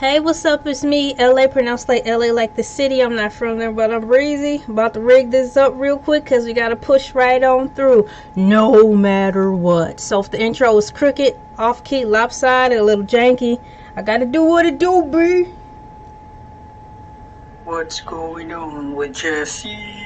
Hey, what's up? It's me, LA, pronounced like LA like the city. I'm not from there, but I'm breezy. About to rig this up real quick because we got to push right on through no matter what. So if the intro is crooked, off-key, lopsided, a little janky, I got to do what it do, B. What's going on with Jussie?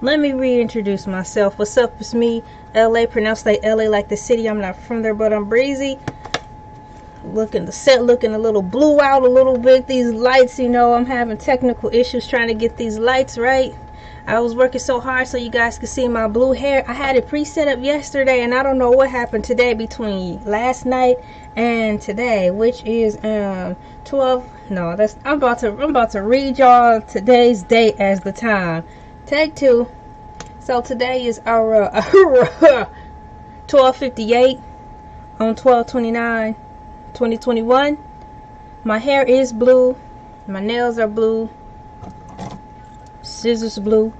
Let me reintroduce myself. What's up? It's me, LA, pronounced like LA like the city. I'm not from there, but I'm breezy. The set looking a little blue out a little bit. These lights, you know, I'm having technical issues trying to get these lights right. I was working so hard so you guys could see my blue hair. I had it pre-set up yesterday, and I don't know what happened today between last night and today, which is 12. No, I'm about to read y'all today's date as the time. Take two. So today is our 12:58 on 12/29/2021. My hair is blue. My nails are blue. Scissors blue.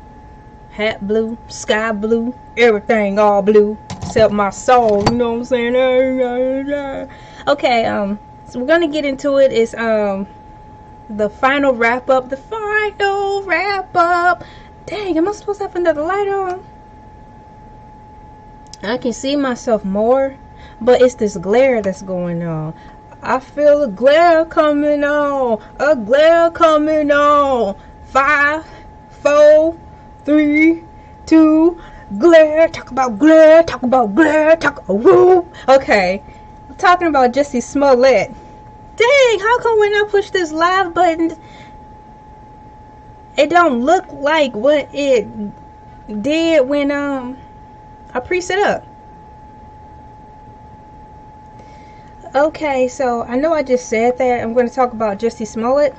Hat blue. Sky blue. Everything all blue except my soul. You know what I'm saying? Okay. So we're gonna get into it. It's the final wrap up. The final wrap up. Dang, am I supposed to have another light on? I can see myself more, but it's this glare that's going on. I feel a glare coming on. A glare coming on. 5, 4, 3, 2, glare. Talk about glare. Talk about glare. Talk. Woo. Okay, I'm talking about Jussie Smollett. Dang, how come when I push this live button, it don't look like what it did when I pre-set up? Okay, so I know I just said that I'm going to talk about Jussie Smollett,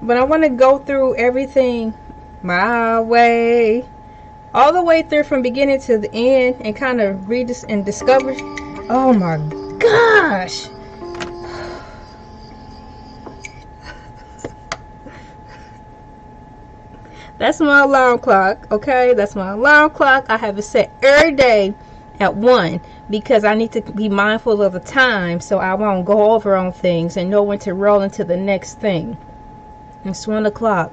but I want to go through everything my way, all the way through from beginning to the end, and kind of read this and discover. Oh my gosh. That's my alarm clock, okay? That's my alarm clock. I have it set every day at 1 because I need to be mindful of the time so I won't go over on things and know when to roll into the next thing. It's 1 o'clock.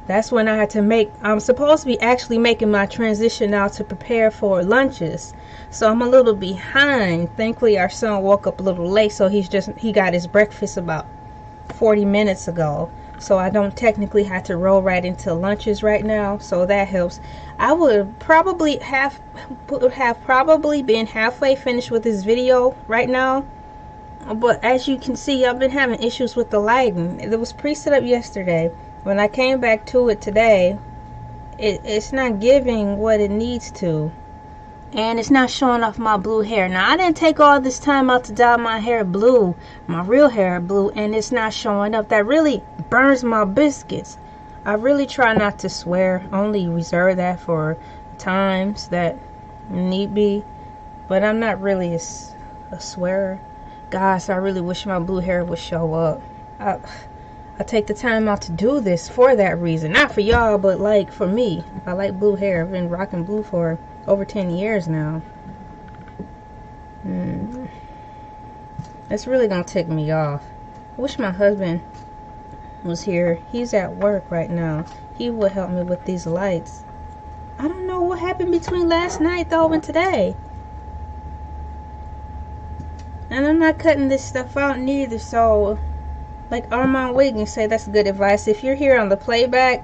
That's when I had to I'm supposed to be actually making my transition now to prepare for lunches. So I'm a little behind. Thankfully, our son woke up a little late, so he got his breakfast about 40 minutes ago. So I don't technically have to roll right into lunches right now, so that helps. I would probably have been halfway finished with this video right now, but as you can see, I've been having issues with the lighting. It was pre-set up yesterday. When I came back to it today, it's not giving what it needs to, and it's not showing off my blue hair. Now, I didn't take all this time out to dye my hair blue, my real hair blue, and it's not showing up. That really burns my biscuits. I really try not to swear, only reserve that for times that need be, but I'm not really a swearer. Guys, I really wish my blue hair would show up. I take the time out to do this for that reason. Not for y'all, but like for me. I like blue hair. I've been rocking blue for over 10 years now. It's really gonna tick me off. I wish my husband was here. He's at work right now. He would help me with these lights. I don't know what happened between last night though and today. And I'm not cutting this stuff out neither, so like Armand Wiggins say, that's good advice. If you're here on the playback,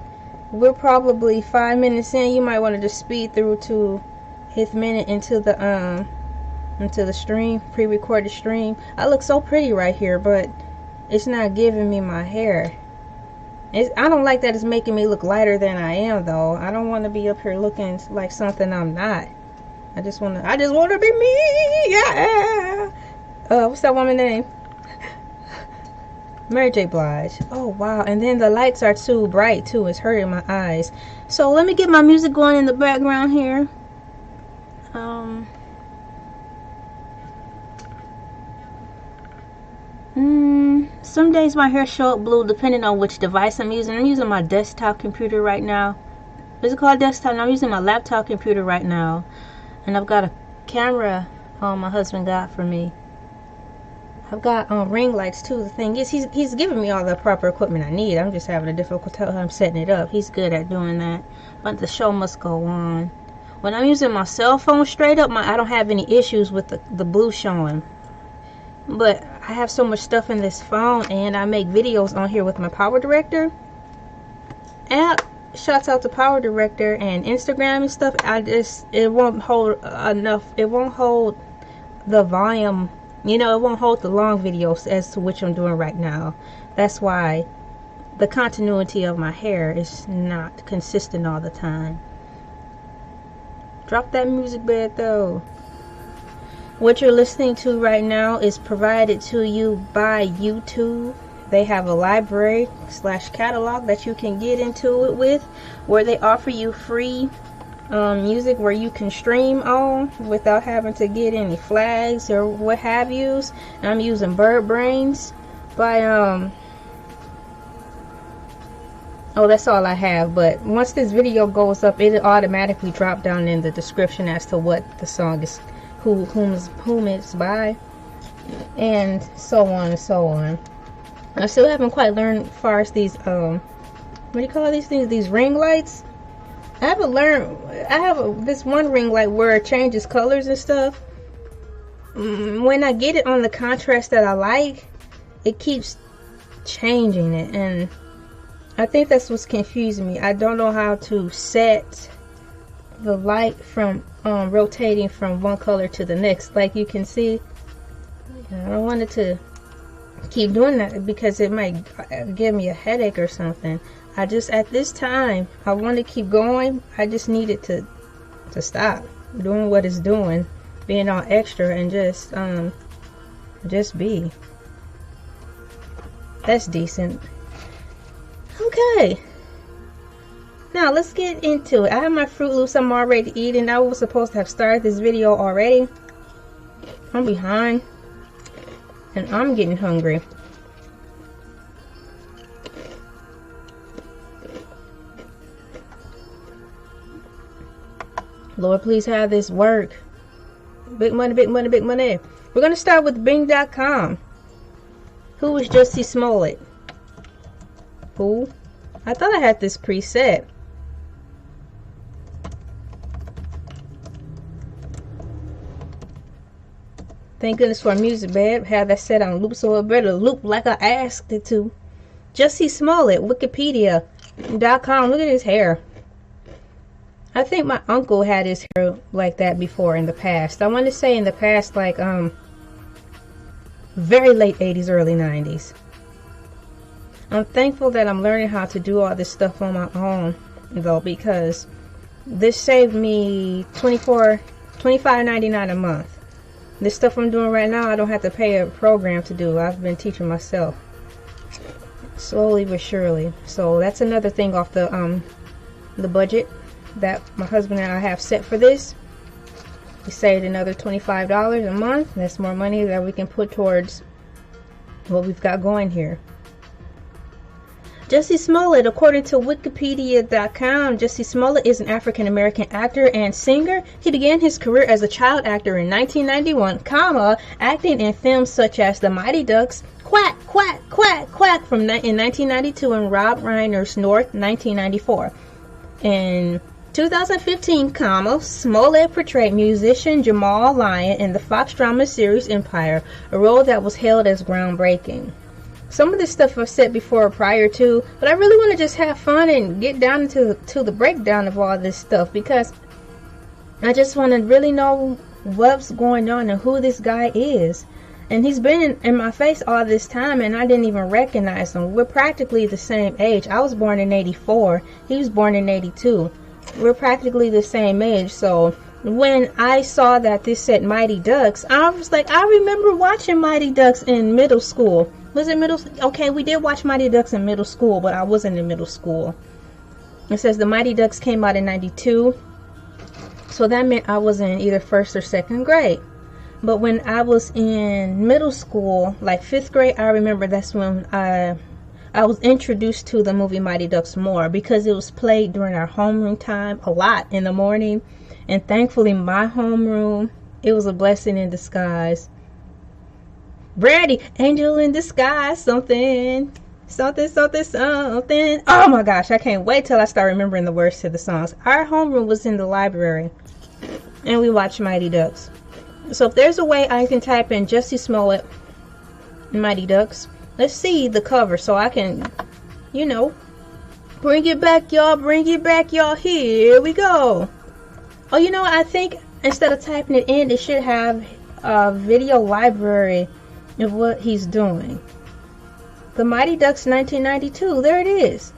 we're probably 5 minutes in. You might want to just speed through to 5th minute into the stream, pre-recorded stream. I look so pretty right here, but it's not giving me my hair. I don't like that it's making me look lighter than I am though. I don't want to be up here looking like something I'm not. I just want to be me. Yeah. What's that woman's name? Mary J. Blige. Oh wow, and then the lights are too bright too. It's hurting my eyes. So let me get my music going in the background here. Some days my hair show up blue depending on which device I'm using. I'm using my desktop computer right now. Is it called desktop? No, I'm using my laptop computer right now, and I've got a camera my husband got for me. I've got ring lights too. The thing is, he's giving me all the proper equipment I need. I'm just having a difficult time setting it up. He's good at doing that, but the show must go on. When I'm using my cell phone straight up, I don't have any issues with the blue showing. But I have so much stuff in this phone, and I make videos on here with my Power Director app. Shouts out to Power Director and Instagram and stuff. It won't hold enough. It won't hold the volume. You know, it won't hold the long videos as to which I'm doing right now. That's why the continuity of my hair is not consistent all the time. Drop that music bed though. What you're listening to right now is provided to you by YouTube. They have a library / catalog that you can get into it with, where they offer you free music where you can stream on without having to get any flags or what have yous. And I'm using Bird Brains by oh, that's all I have. But once this video goes up, it'll automatically drop down in the description as to what the song is, whom it's by, and so on and so on. I still haven't quite learned as far as these what do you call these things, these ring lights. I haven't learned. I have this one ring light where it changes colors and stuff. When I get it on the contrast that I like, it keeps changing it, and I think that's what's confusing me. I don't know how to set the light from rotating from one color to the next. Like you can see, I don't want it to keep doing that because it might give me a headache or something. I just, at this time, I want to keep going. I just need it to stop doing what it's doing, being all extra, and just be. That's decent. Okay. Now let's get into it. I have my Fruit Loops I'm already eating. I was supposed to have started this video already. I'm behind, and I'm getting hungry. Lord, please have this work. Big money, big money, big money. We're going to start with Bing.com. Who is Jussie Smollett? Who? I thought I had this preset. Thank goodness for a music bed. Have that set on loop so it better loop like I asked it to. Jussie Smollett, Wikipedia.com. Look at his hair. I think my uncle had his hair like that before in the past. I want to say in the past, like very late 80s, early 90s. I'm thankful that I'm learning how to do all this stuff on my own though, because this saved me $25.99 a month. This stuff I'm doing right now, I don't have to pay a program to do. I've been teaching myself slowly but surely. So that's another thing off the budget that my husband and I have set for this. We saved another $25 a month. That's more money that we can put towards what we've got going here. Jussie Smollett, according to Wikipedia.com, Jussie Smollett is an African-American actor and singer. He began his career as a child actor in 1991, acting in films such as The Mighty Ducks, Quack, Quack, Quack, Quack in 1992, and Rob Reiner's North, 1994. In 2015, Smollett portrayed musician Jamal Lyon in the Fox drama series Empire, a role that was hailed as groundbreaking. Some of this stuff I've said before prior to, but I really want to just have fun and get down into the breakdown of all this stuff, because I just want to really know what's going on and who this guy is. And he's been in my face all this time, and I didn't even recognize him. We're practically the same age. I was born in 84. He was born in 82. We're practically the same age, so when I saw that this said Mighty Ducks, I was like, I remember watching Mighty Ducks in middle school. Was it middle? Okay, we did watch Mighty Ducks in middle school, but I wasn't in middle school. It says the Mighty Ducks came out in 92. So that meant I was in either first or second grade. But when I was in middle school, like 5th grade, I remember that's when I was introduced to the movie Mighty Ducks more, because it was played during our homeroom time a lot in the morning. And thankfully, my homeroom, it was a blessing in disguise. Brandy, angel in disguise, something, something, something, something. Oh my gosh, I can't wait till I start remembering the words to the songs. Our homeroom was in the library, and we watched Mighty Ducks. So if there's a way I can type in Jussie Smollett, Mighty Ducks, let's see the cover so I can, you know, bring it back, y'all, bring it back, y'all. Here we go. Oh, you know, I think instead of typing it in, it should have a video library of what he's doing. The Mighty Ducks 1992. There it is.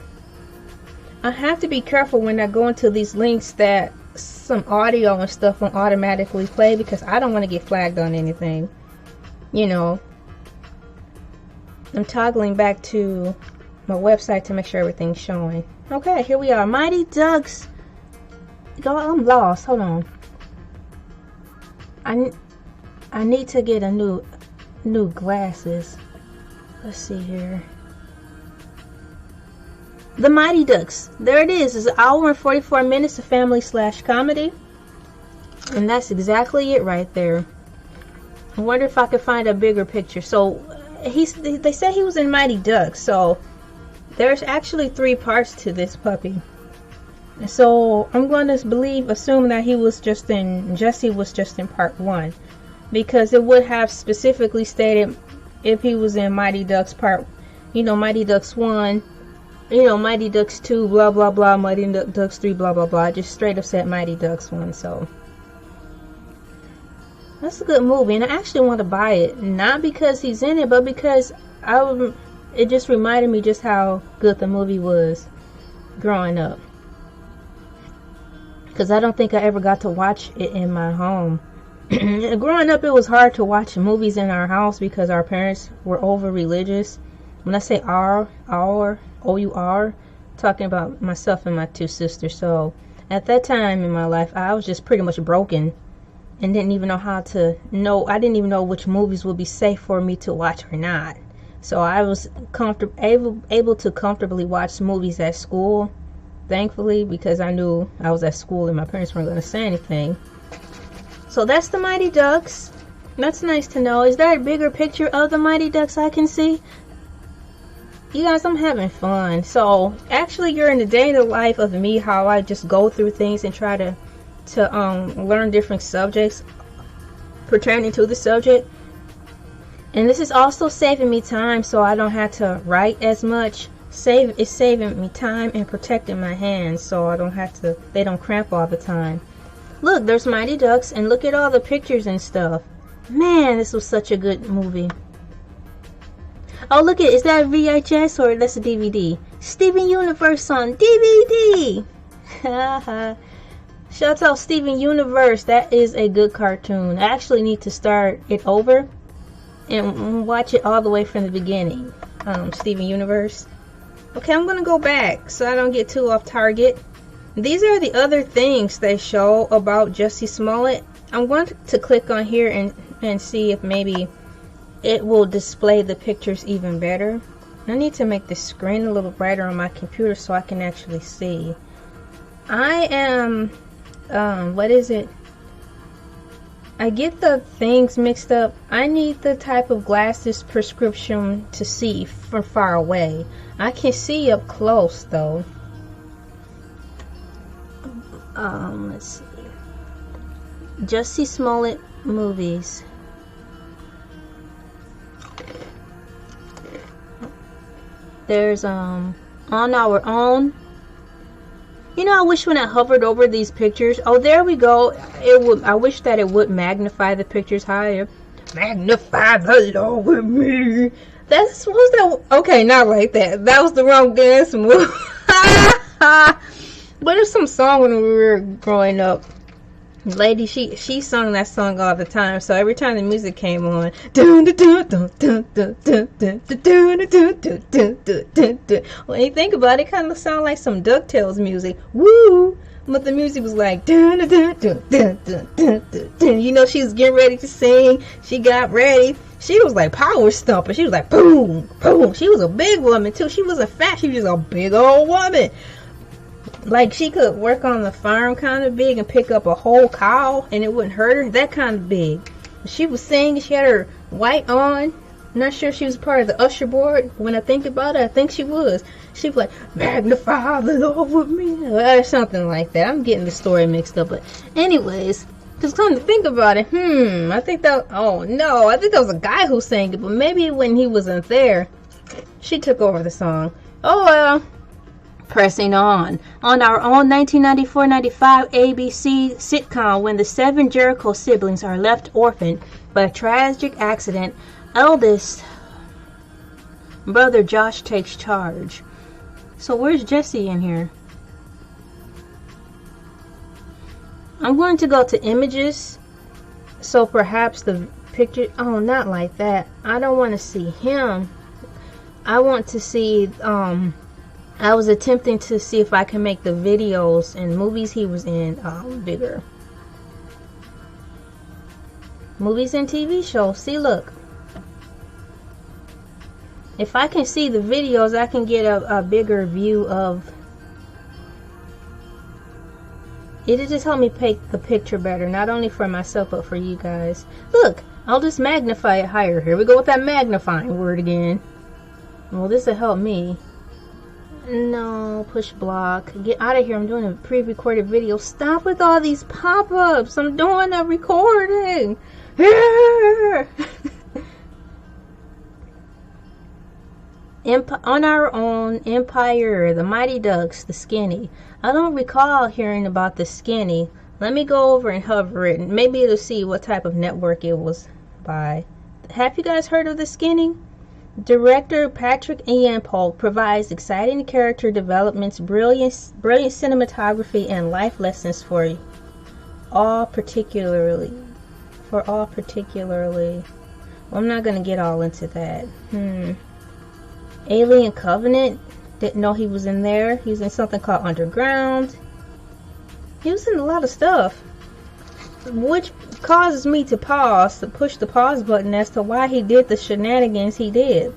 I have to be careful when I go into these links that some audio and stuff won't automatically play, because I don't want to get flagged on anything. You know, I'm toggling back to my website to make sure everything's showing. Okay, here we are. Mighty Ducks. I'm lost. Hold on. I need to get a new glasses. Let's see here. The Mighty Ducks. There it is. It's an hour and 44 minutes of family/comedy. And that's exactly it right there. I wonder if I could find a bigger picture. So they said he was in Mighty Ducks. So there's actually 3 parts to this puppy. So I'm going to assume that Jussie was just in part 1, because it would have specifically stated if he was in Mighty Ducks part, Mighty Ducks 1, Mighty Ducks 2, blah blah blah, Mighty Ducks 3, blah blah blah. Just straight up said Mighty Ducks 1. So that's a good movie, and I actually want to buy it, not because he's in it, but because it just reminded me just how good the movie was growing up. Because I don't think I ever got to watch it in my home. Growing up, it was hard to watch movies in our house because our parents were over religious. When I say our, O-U-R, talking about myself and my 2 sisters. So at that time in my life, I was just pretty much broken and didn't even know I didn't even know which movies would be safe for me to watch or not. So I was able to comfortably watch movies at school, thankfully, because I knew I was at school and my parents weren't going to say anything. So that's the Mighty Ducks. That's nice to know. Is there a bigger picture of the Mighty Ducks I can see? You guys, I'm having fun. So actually, you're in the day in the life of me, how I just go through things and try to learn different subjects pertaining to the subject. And this is also saving me time, so I don't have to write as much. It's saving me time and protecting my hands, so I don't have to, they don't cramp all the time. Look, there's Mighty Ducks, and look at all the pictures and stuff. Man, this was such a good movie. Oh, look at, is that a VHS or that's a DVD? Steven Universe on DVD. Shout out Steven Universe. That is a good cartoon. I actually need to start it over and watch it all the way from the beginning. Steven Universe. Okay, I'm going to go back so I don't get too off target. These are the other things they show about Jussie Smollett. I'm going to click on here and see if maybe it will display the pictures even better. I need to make the screen a little brighter on my computer so I can actually see. I am, what is it? I get the things mixed up. I need the type of glasses prescription to see from far away. I can see up close though. Let's see. Jussie Smollett movies. There's On Our Own. You know, I wish when I hovered over these pictures, oh, there we go. I wish that it would magnify the pictures higher. Magnify the Lord with me. What was that? Okay, not like that. That was the wrong dance move. But it's some song when we were growing up. Lady, she sung that song all the time. So every time the music came on, dun, dun, dun, dun, dun, dun, dun, dun, dun, dun, dun, dun, dun, dun, dun. When you think about it, it kind of sound like some DuckTales music. Woo! But the music was like dun, dun, dun, dun, dun, dun, dun, dun. You know, she was getting ready to sing. She got ready. She was like power stomping. She was like boom, boom. She was a big woman too. She wasn't fat. She was just a big old woman. Like she could work on the farm kind of big and pick up a whole cow and it wouldn't hurt her. That kind of big. She was singing. She had her white on. Not sure if she was part of the usher board. When I think about it, I think she was. She was like, magnify the Lord with me. Or something like that. I'm getting the story mixed up. But anyways, just come to think about it. I think that, oh no, I think that was a guy who sang it. But maybe when he wasn't there, she took over the song. Oh well. Pressing on our own 1994-95 ABC sitcom, when the 7 Jericho siblings are left orphaned by a tragic accident, eldest brother Josh takes charge. So where's Jesse in here? I'm going to go to images. So perhaps the picture, oh, not like that. I don't want to see him. I want to see, I was attempting to see if I can make the videos and movies he was in bigger. Movies and TV shows. See, look. If I can see the videos, I can get a bigger view of... It'll just help me paint the picture better, not only for myself, but for you guys. Look, I'll just magnify it higher. Here we go with that magnifying word again. Well, this will help me. No, push block. Get out of here. I'm doing a pre-recorded video. Stop with all these pop-ups. I'm doing a recording. On our own, Empire, the Mighty Ducks, the Skinny. I don't recall hearing about the Skinny. Let me go over and hover it, and maybe it'll see what type of network it was by. Have you guys heard of the Skinny? Director Patrick Ian Polk provides exciting character developments, brilliant cinematography, and life lessons for all particularly. Well, I'm not going to get all into that. Alien Covenant. Didn't know he was in there. He was in something called Underground. He was in a lot of stuff, which causes me to pause, to push the pause button as to why he did the shenanigans he did.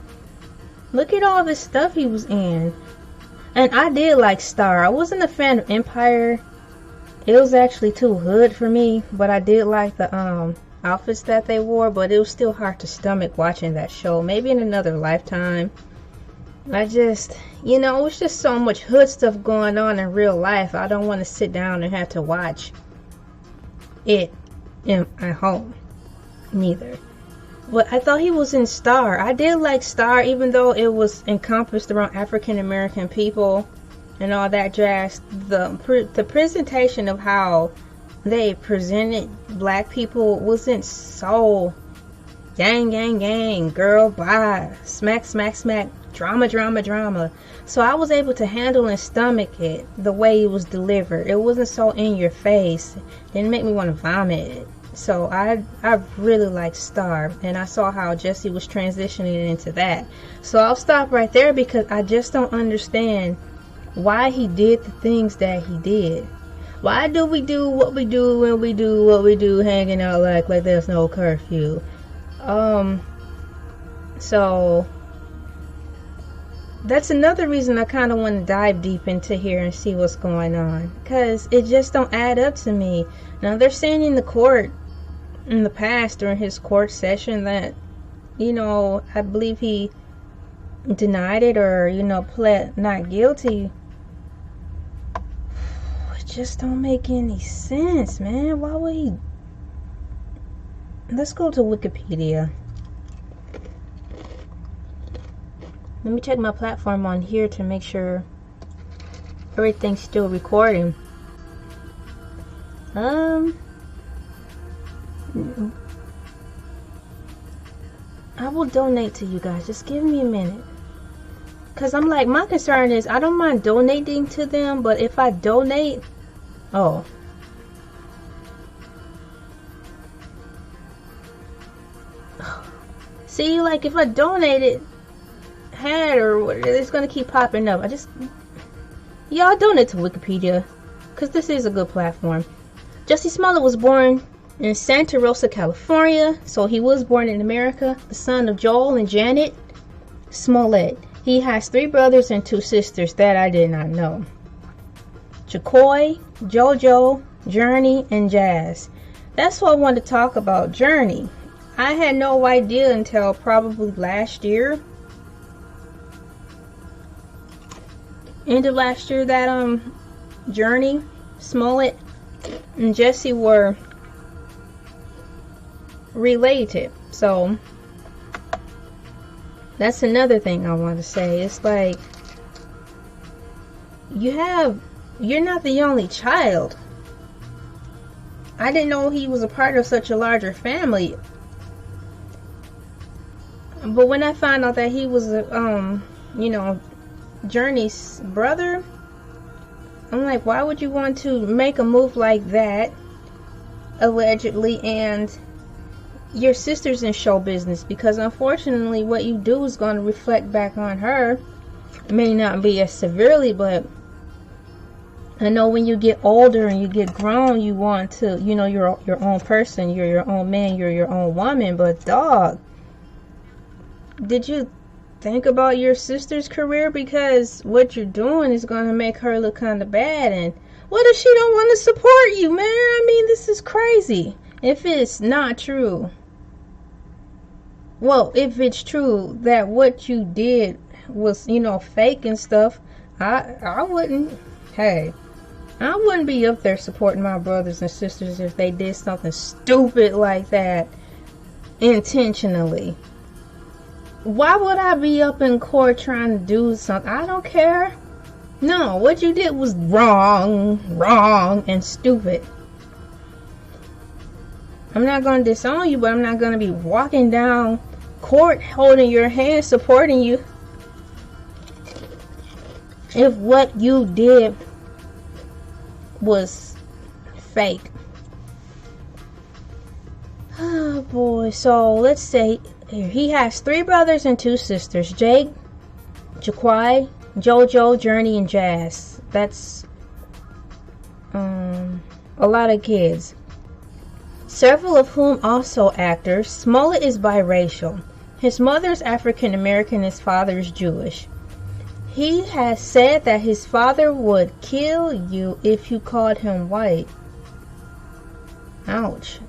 Look at all this stuff he was in. And I did like Star. I wasn't a fan of Empire. It was actually too hood for me, but I did like the outfits that they wore, but it was still hard to stomach watching that show. Maybe in another lifetime. I just, you know, it's just so much hood stuff going on in real life. I don't want to sit down and have to watch it at home. Neither. But I thought he was in Star. I did like Star, even though it was encompassed around African American people and all that jazz. The presentation of how they presented black people wasn't so gang, girl, bye, smack, drama. So I was able to handle and stomach it the way it was delivered. It wasn't so in your face. It didn't make me want to vomit. So I really liked Star, and I saw how Jesse was transitioning into that. So I'll stop right there because I just don't understand why he did the things that he did. Why do we do what we do when we do what we do, hanging out like there's no curfew? So that's another reason I kind of want to dive deep into here and see what's going on, because it just don't add up to me. Now they're saying in the court, in the past during his court session, that, you know, I believe he denied it or, you know, pled not guilty. It just don't make any sense, man. Why would he? Let's go to Wikipedia. Let me check my platform on here to make sure everything's still recording. I will donate to you guys. Just give me a minute. Because I'm like, my concern is I don't mind donating to them, but if I donate... Oh. See, like if I donated hat or whatever, it's gonna keep popping up. Y'all donate to Wikipedia, because this is a good platform. Jussie Smollett was born in Santa Rosa, California, so he was born in America, the son of Joel and Janet Smollett. He has 3 brothers and 2 sisters that I did not know. Jacoy, Jojo, Journey, and Jazz. That's what I wanted to talk about, Journey. I had no idea until probably last year. End of last year that Journey, Smollett, and Jussie were related. So that's another thing I want to say. It's like you're not the only child. I didn't know he was a part of such a larger family. But when I found out that he was Journey's brother, I'm like, why would you want to make a move like that, allegedly, and your sister's in show business? Because unfortunately what you do is going to reflect back on her. It may not be as severely, but I know when you get older and you get grown, you want to, you're your own person, you're your own man, you're your own woman. But dog, did you think about your sister's career? Because what you're doing is going to make her look kind of bad. And what if she don't want to support you, man? I mean, this is crazy. If it's not true, well, if it's true that what you did was, fake and stuff, I wouldn't be up there supporting my brothers and sisters if they did something stupid like that intentionally. Why would I be up in court trying to do something? I don't care. No, what you did was wrong, and stupid. I'm not going to disown you, but I'm not going to be walking down court holding your hand, supporting you, if what you did was fake. Oh boy. So let's say he has 3 brothers and 2 sisters: Jake, Jaquai, Jojo, Journey, and Jazz. That's a lot of kids, several of whom also actors. Smollett is biracial. His mother is African American, his father is Jewish. He has said that his father would kill you if you called him white. Ouch.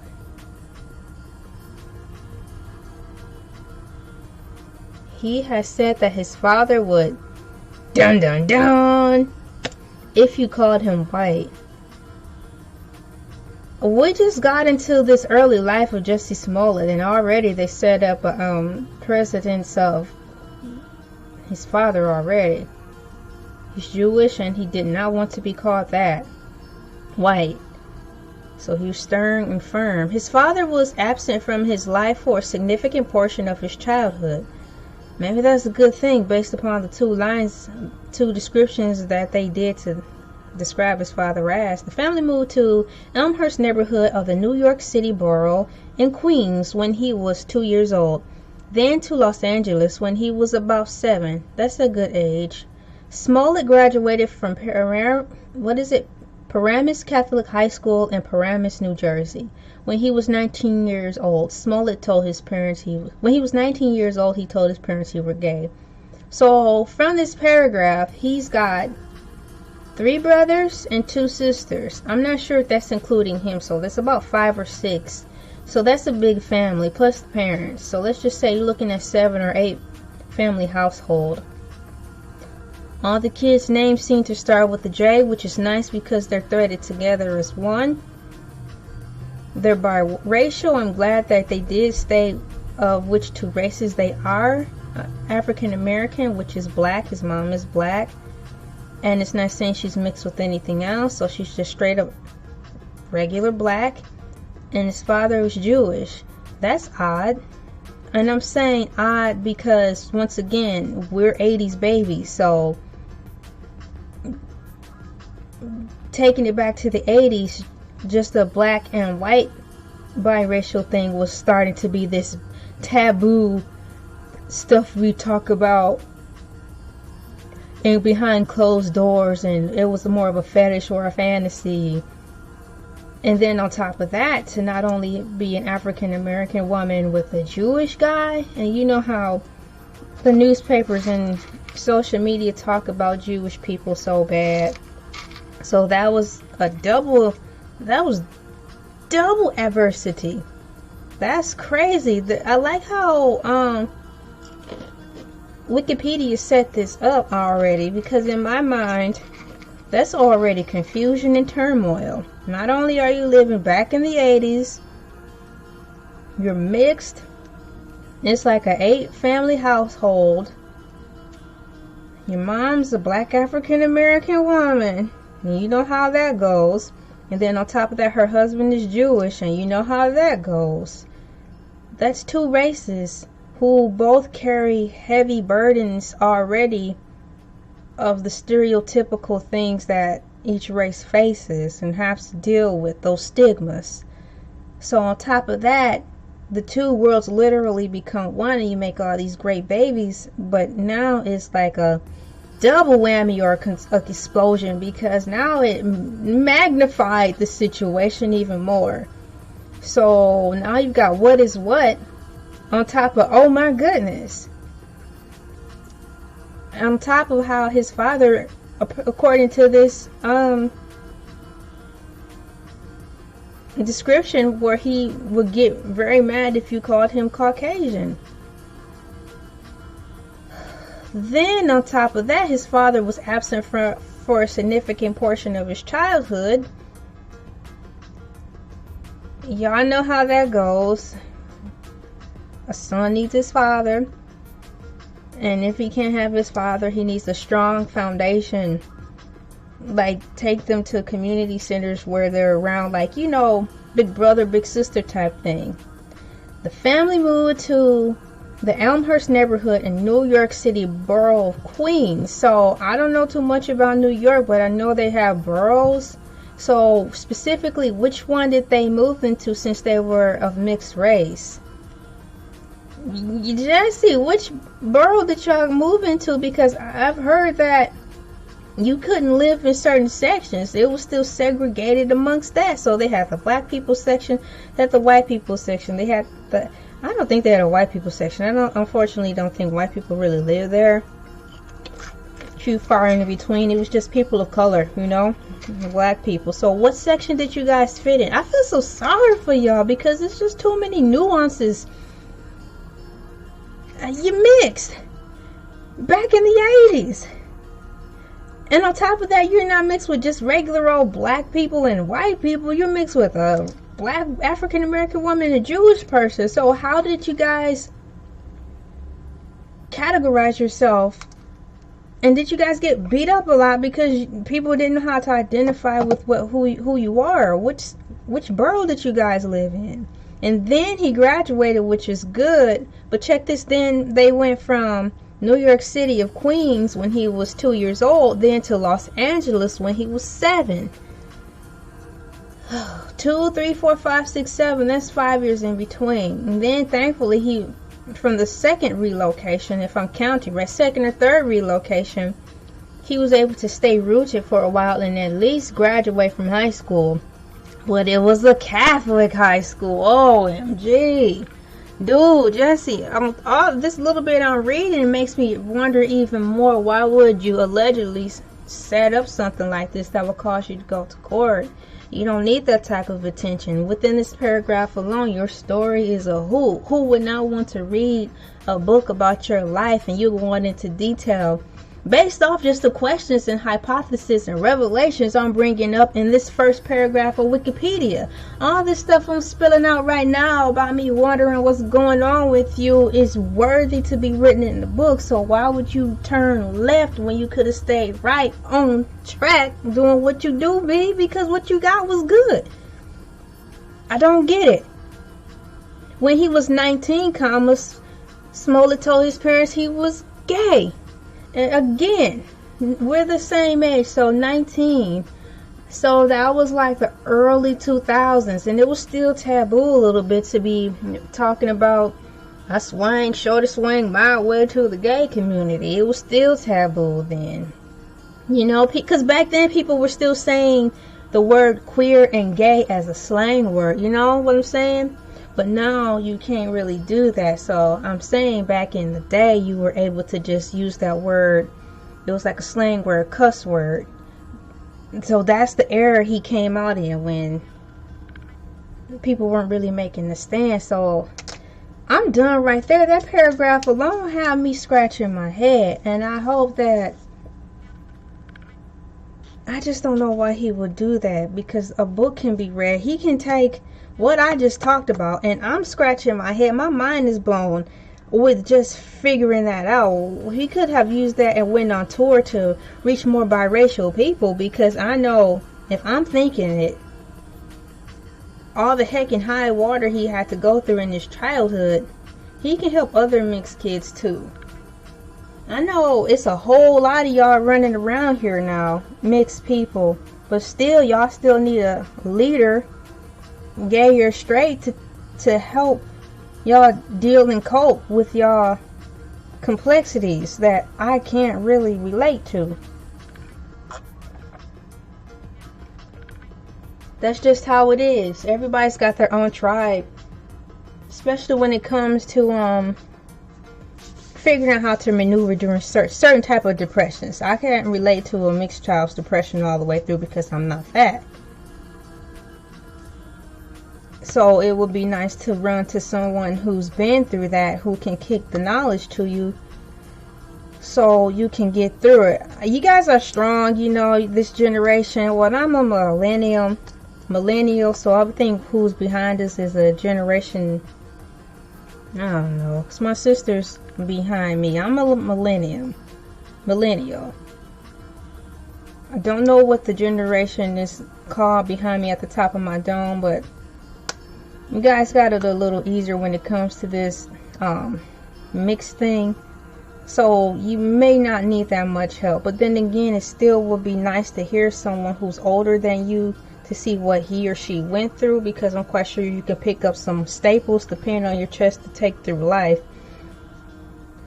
He has said that his father would dun dun dun if you called him white. We just got into this early life of Jussie Smollett, and already they set up a precedence of his father already. He's Jewish and he did not want to be called that, white. So he was stern and firm. His father was absent from his life for a significant portion of his childhood. Maybe that's a good thing based upon the 2 descriptions that they did to describe his father as. The family moved to Elmhurst neighborhood of the New York City borough in Queens when he was 2 years old. Then to Los Angeles when he was about 7. That's a good age. Smollett graduated from Paramus Catholic High School in Paramus, New Jersey. When he was 19 years old, Smollett told his parents he told his parents he were gay. So from this paragraph, he's got 3 brothers and 2 sisters. I'm not sure if that's including him, so that's about 5 or 6. So that's a big family, plus the parents. So let's just say you're looking at 7 or 8 family household. All the kids' names seem to start with a J, which is nice because they're threaded together as one. They're biracial. I'm glad that they did state which 2 races they are. African American, which is black. His mom is black. And it's not saying she's mixed with anything else, so she's just straight up regular black. And his father is Jewish. That's odd. And I'm saying odd because, once again, we're 80s babies, so taking it back to the 80s, just a black and white biracial thing was starting to be this taboo stuff we talk about and behind closed doors, and it was more of a fetish or a fantasy. And then on top of that, to not only be an African American woman with a Jewish guy, and you know how the newspapers and social media talk about Jewish people so bad. So that was double adversity. That's crazy. I like how Wikipedia set this up already, because in my mind, that's already confusion and turmoil. Not only are you living back in the 80s, you're mixed. It's like an 8-family household. Your mom's a black African American woman, and you know how that goes. And then on top of that, her husband is Jewish, and you know how that goes. That's two races who both carry heavy burdens already of the stereotypical things that each race faces and has to deal with, those stigmas. So on top of that, the two worlds literally become one, and you make all these great babies. But now it's like a double whammy or an explosion, because now it magnified the situation even more. So now you've got what is what on top of, oh my goodness, on top of how his father, according to this description, where he would get very mad if you called him Caucasian. Then on top of that, his father was absent for a significant portion of his childhood. Y'all know how that goes. A son needs his father, and if he can't have his father, he needs a strong foundation. Like, take them to community centers where they're around, like, you know, big brother, big sister type thing. The family moved to the Elmhurst neighborhood in New York City borough of Queens. So I don't know too much about New York, but I know they have boroughs. So specifically, which one did they move into, since they were of mixed race? Jesse, which borough did y'all move into? Because I've heard that you couldn't live in certain sections. It was still segregated amongst that. So they had the black people section, they had the white people section. They had the, I don't think they had a white people section. Unfortunately don't think white people really live there. Too far in between. It was just people of color, you know, black people. So what section did you guys fit in? I feel so sorry for y'all, because it's just too many nuances. You mixed back in the 80s, and on top of that, you're not mixed with just regular old black people and white people. You're mixed with a black African American woman and a Jewish person. So how did you guys categorize yourself? And did you guys get beat up a lot because people didn't know how to identify with who you are? Which borough did you guys live in? And then he graduated, which is good. But check this, then they went from New York City of Queens when he was 2 years old, then to Los Angeles when he was 7. 2, 3, 4, 5, 6, 7, that's 5 years in between. And then thankfully he, from the second relocation, if I'm counting right, second or third relocation, he was able to stay rooted for a while and at least graduate from high school. But it was a Catholic high school. OMG. Dude, Jesse, all this little bit I'm reading makes me wonder even more. Why would you allegedly set up something like this that would cause you to go to court? You don't need that type of attention. Within this paragraph alone, your story is a who. Who would not want to read a book about your life and you going into detail based off just the questions and hypotheses and revelations I'm bringing up in this first paragraph of Wikipedia? All this stuff I'm spilling out right now about me wondering what's going on with you is worthy to be written in the book. So why would you turn left when you could have stayed right on track doing what you do, B? Because what you got was good. I don't get it. When he was 19, Smollett told his parents he was gay. And again, we're the same age, so 19. So that was like the early 2000s, and it was still taboo a little bit to be talking about I swing, shorty swing my way to the gay community. It was still taboo then. You know, because back then people were still saying the word queer and gay as a slang word. You know what I'm saying? But now you can't really do that. So I'm saying back in the day you were able to just use that word. It was like a slang word, cuss word. So that's the era he came out in, when people weren't really making the stand. So I'm done right there. That paragraph alone had me scratching my head, and I hope that, I just don't know why he would do that, because a book can be read. He can take what I just talked about, and I'm scratching my head. My mind is blown with just figuring that out. He could have used that and went on tour to reach more biracial people, because I know if I'm thinking it, all the heck and high water he had to go through in his childhood, he can help other mixed kids too. I know it's a whole lot of y'all running around here now, mixed people, but still y'all still need a leader, gay or straight, to help y'all deal and cope with y'all complexities that I can't really relate to. That's just how it is. Everybody's got their own tribe, especially when it comes to figuring out how to maneuver during certain type of depressions. I can't relate to a mixed child's depression all the way through because I'm not that. So it would be nice to run to someone who's been through that, who can kick the knowledge to you so you can get through it. You guys are strong, you know, this generation. Well, I'm a millennial, so I think who's behind us is a generation, I don't know, because my sister's behind me. I'm a millennial. I don't know what the generation is called behind me at the top of my dome, but you guys got it a little easier when it comes to this mixed thing. So you may not need that much help. But then again, it still would be nice to hear someone who's older than you to see what he or she went through, because I'm quite sure you can pick up some staples depending on your chest to take through life.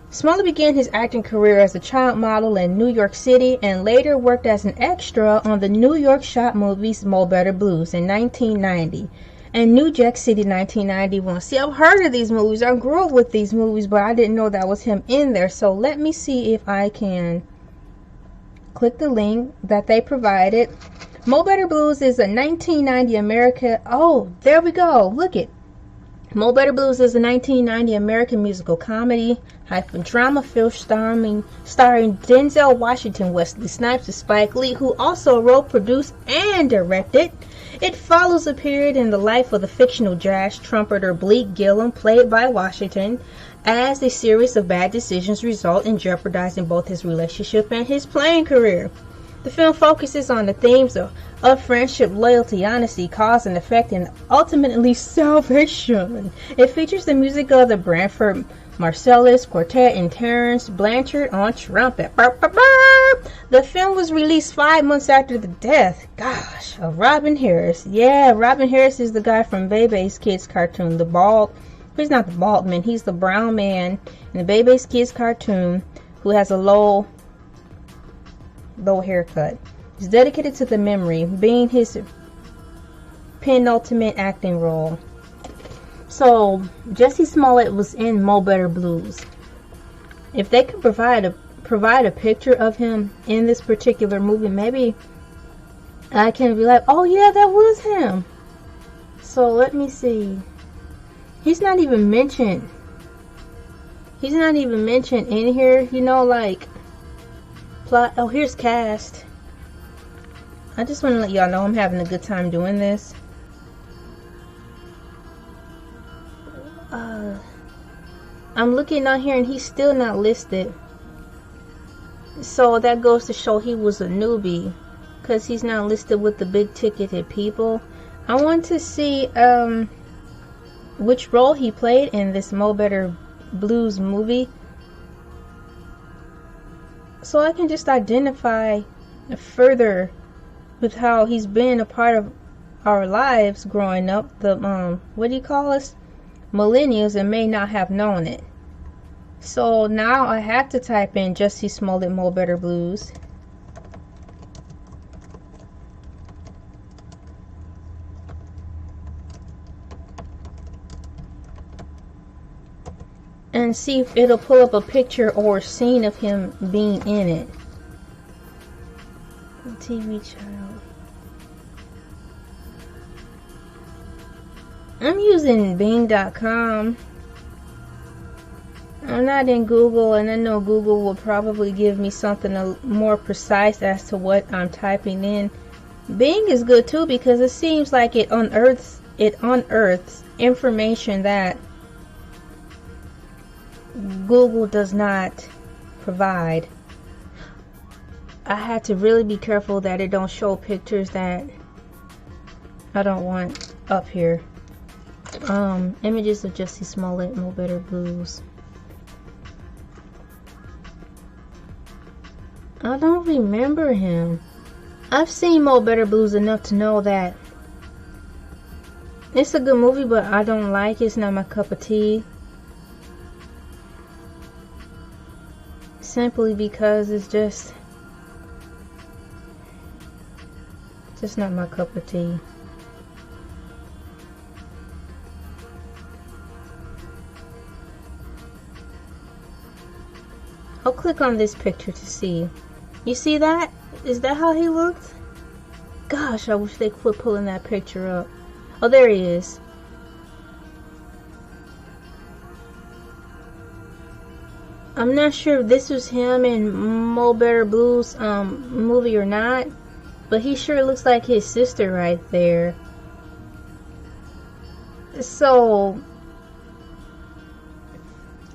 Smollett began his acting career as a child model in New York City and later worked as an extra on the New York shot movies Mo Better Blues in 1990 and New Jack City 1991. See, I've heard of these movies. I grew up with these movies, but I didn't know that was him in there. So let me see if I can click the link that they provided. Mo Better Blues is a 1990 American. Oh, there we go. Look it. Mo Better Blues is a 1990 American musical comedy drama film starring Denzel Washington, Wesley Snipes, and Spike Lee, who also wrote, produced, and directed. It follows a period in the life of the fictional jazz trumpeter Bleak Gillum, played by Washington, as a series of bad decisions result in jeopardizing both his relationship and his playing career. The film focuses on the themes of friendship, loyalty, honesty, cause and effect, and ultimately salvation. It features the music of the Branford Marsalis Quartet and Terence Blanchard on trumpet. The film was released 5 months after the death, of Robin Harris. Yeah, Robin Harris is the guy from Bebe's Kids cartoon. He's not the bald man, he's the brown man in the Bebe's Kids cartoon who has a low haircut. It's dedicated to the memory, being his penultimate acting role. So Jussie Smollett was in Mo Better Blues. If they could provide a picture of him in this particular movie, maybe I can be like, oh yeah, that was him. So let me see. He's not even mentioned in here, you know, like plot. Oh, here's cast. I just want to let y'all know I'm having a good time doing this. I'm looking on here and he's still not listed. So that goes to show he was a newbie, because he's not listed with the big ticketed people. I want to see which role he played in this Mo Better Blues movie, so I can just identify further with how he's been a part of our lives growing up, the what do you call us, millennials, and may not have known it. So now I have to type in Jussie Smollett Mo Better Blues. And see if it'll pull up a picture or a scene of him being in it. TV child. I'm using Bing.com. I'm not in Google, and I know Google will probably give me something more precise as to what I'm typing in. Bing is good too because it seems like it unearths information that Google does not provide. I had to really be careful that it don't show pictures that I don't want up here. Images of Jussie Smollett, Mo Better Blues. I don't remember him. I've seen Mo Better Blues enough to know that it's a good movie, but I don't like it. It's not my cup of tea. Simply because it's just not my cup of tea. I'll click on this picture to see. You see that? Is that how he looked? Gosh, I wish they quit pulling that picture up. Oh, there he is. I'm not sure if this was him in Mo Better Blues movie or not, but he sure looks like his sister right there. So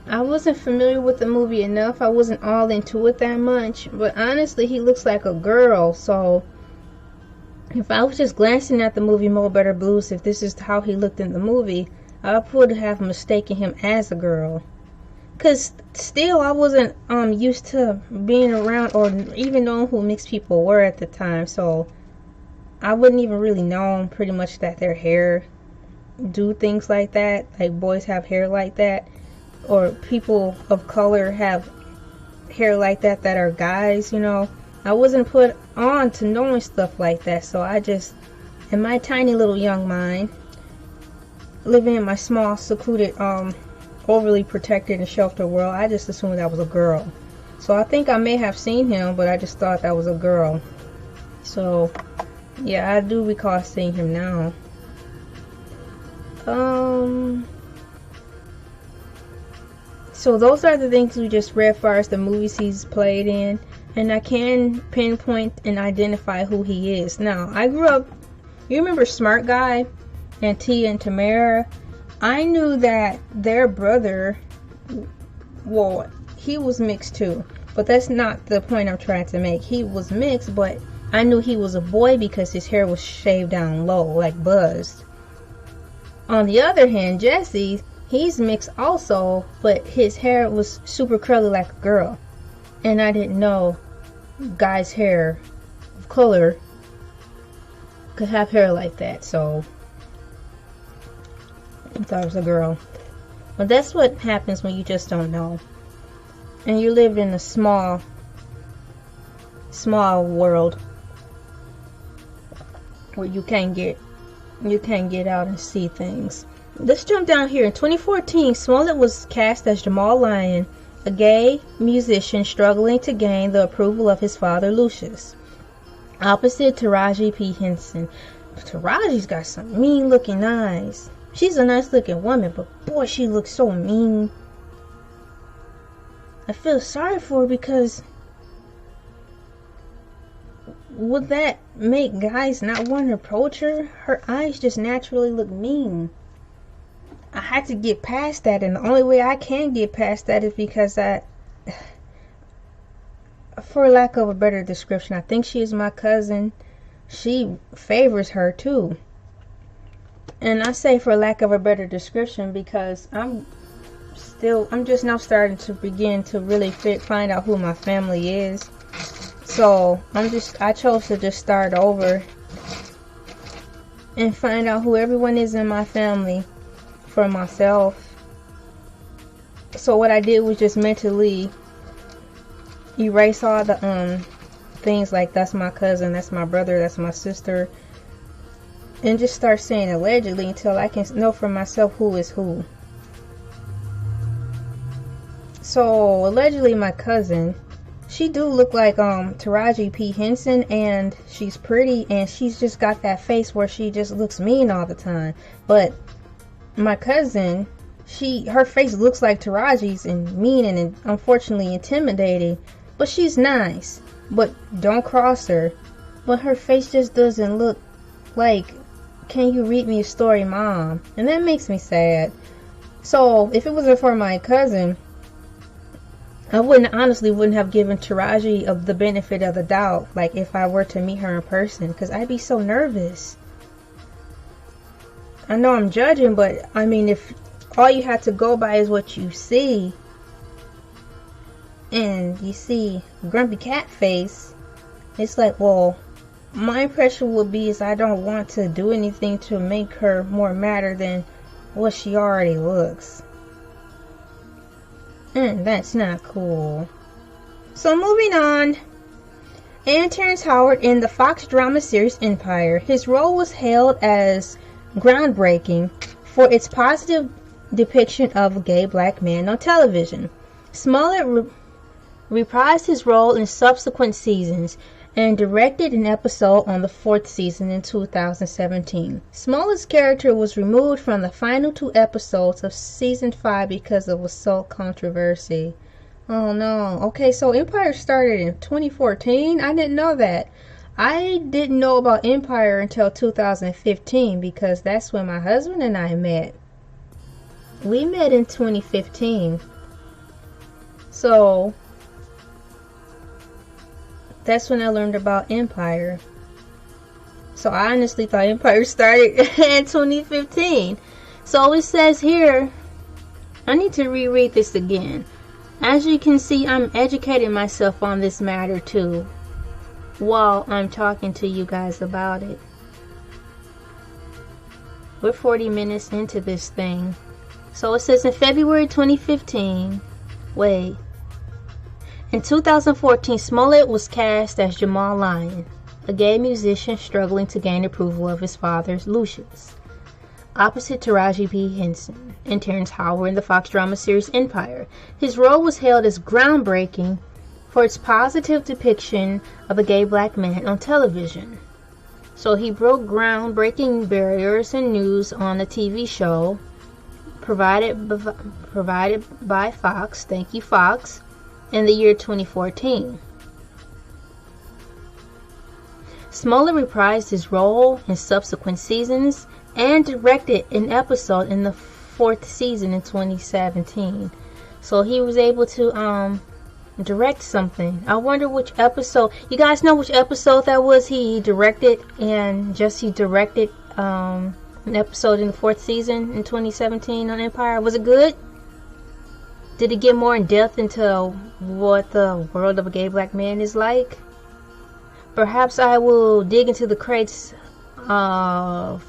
I wasn't familiar with the movie enough. I wasn't all into it that much, but honestly he looks like a girl. So if I was just glancing at the movie Mo Better Blues, if this is how he looked in the movie, I would have mistaken him as a girl. Cause still I wasn't used to being around or even knowing who mixed people were at the time, so I wouldn't even really know pretty much that their hair do things like that, like boys have hair like that, or people of color have hair like that that are guys, you know. I wasn't put on to knowing stuff like that, so I just, in my tiny little young mind, living in my small secluded overly protected and sheltered world, I just assumed that was a girl. So I think I may have seen him, but I just thought that was a girl. So yeah, I do recall seeing him now. So those are the things we just read as far as the movies he's played in, and I can pinpoint and identify who he is. Now, I grew up, you remember Smart Guy and Tia and Tamara? I knew that their brother, well, he was mixed too, but that's not the point I'm trying to make. He was mixed, but I knew he was a boy because his hair was shaved down low, like buzzed. On the other hand, Jesse, he's mixed also, but his hair was super curly like a girl. And I didn't know guys' hair of color could have hair like that, so I thought it was a girl. But that's what happens when you just don't know. And you live in a small world where you can't get out and see things. Let's jump down here. In 2014, Smollett was cast as Jamal Lyon, a gay musician struggling to gain the approval of his father, Lucius, opposite Taraji P. Henson. Taraji's got some mean looking eyes. She's a nice looking woman, but boy, she looks so mean. I feel sorry for her because would that make guys not want to approach her? Her eyes just naturally look mean. I had to get past that, and the only way I can get past that is because for lack of a better description, I think she is my cousin. She favors her too. And I say for lack of a better description because I'm just now starting to begin to really find out who my family is. So I chose to just start over and find out who everyone is in my family for myself. So what I did was just mentally erase all the things like that's my cousin, that's my brother, that's my sister, and just start saying allegedly until I can know for myself who is who. So allegedly my cousin, she do look like Taraji P. Henson, and she's pretty, and she's just got that face where she just looks mean all the time. But my cousin, her face looks like Taraji's and mean and unfortunately intimidating, but she's nice. But don't cross her. But her face just doesn't look like, can you read me a story, mom? And that makes me sad. So if it wasn't for my cousin, I honestly wouldn't have given Taraji the benefit of the doubt, like if I were to meet her in person, because I'd be so nervous. I know I'm judging, but I mean, if all you have to go by is what you see, and you see grumpy cat face, it's like, well, my impression would be is I don't want to do anything to make her more madder than what she already looks. And that's not cool. So moving on. And Terrence Howard in the Fox drama series Empire. His role was hailed as groundbreaking for its positive depiction of a gay black man on television. Smollett reprised his role in subsequent seasons and directed an episode on the 4th season in 2017. Smollett's character was removed from the final 2 episodes of season 5 because of assault controversy. Oh no. Okay, so Empire started in 2014? I didn't know that. I didn't know about Empire until 2015 because that's when my husband and I met. We met in 2015. So that's when I learned about Empire. So I honestly thought Empire started in 2015. So it says here, I need to reread this again. As you can see, I'm educating myself on this matter too, while I'm talking to you guys about it. We're 40 minutes into this thing. So it says in February 2015, in 2014, Smollett was cast as Jamal Lyon, a gay musician struggling to gain approval of his father, Lucius, opposite Taraji P. Henson and Terrence Howard in the Fox drama series Empire. His role was hailed as groundbreaking for its positive depiction of a gay black man on television. So he broke groundbreaking barriers and news on a TV show provided by Fox. Thank you, Fox. In the year 2014. Smollett reprised his role in subsequent seasons and directed an episode in the 4th season in 2017. So he was able to direct something. I wonder which episode. You guys know which episode that was? He directed, and Jussie directed an episode in the 4th season in 2017 on Empire. Was it good? Did it get more in depth into what the world of a gay black man is like? Perhaps I will dig into the crates of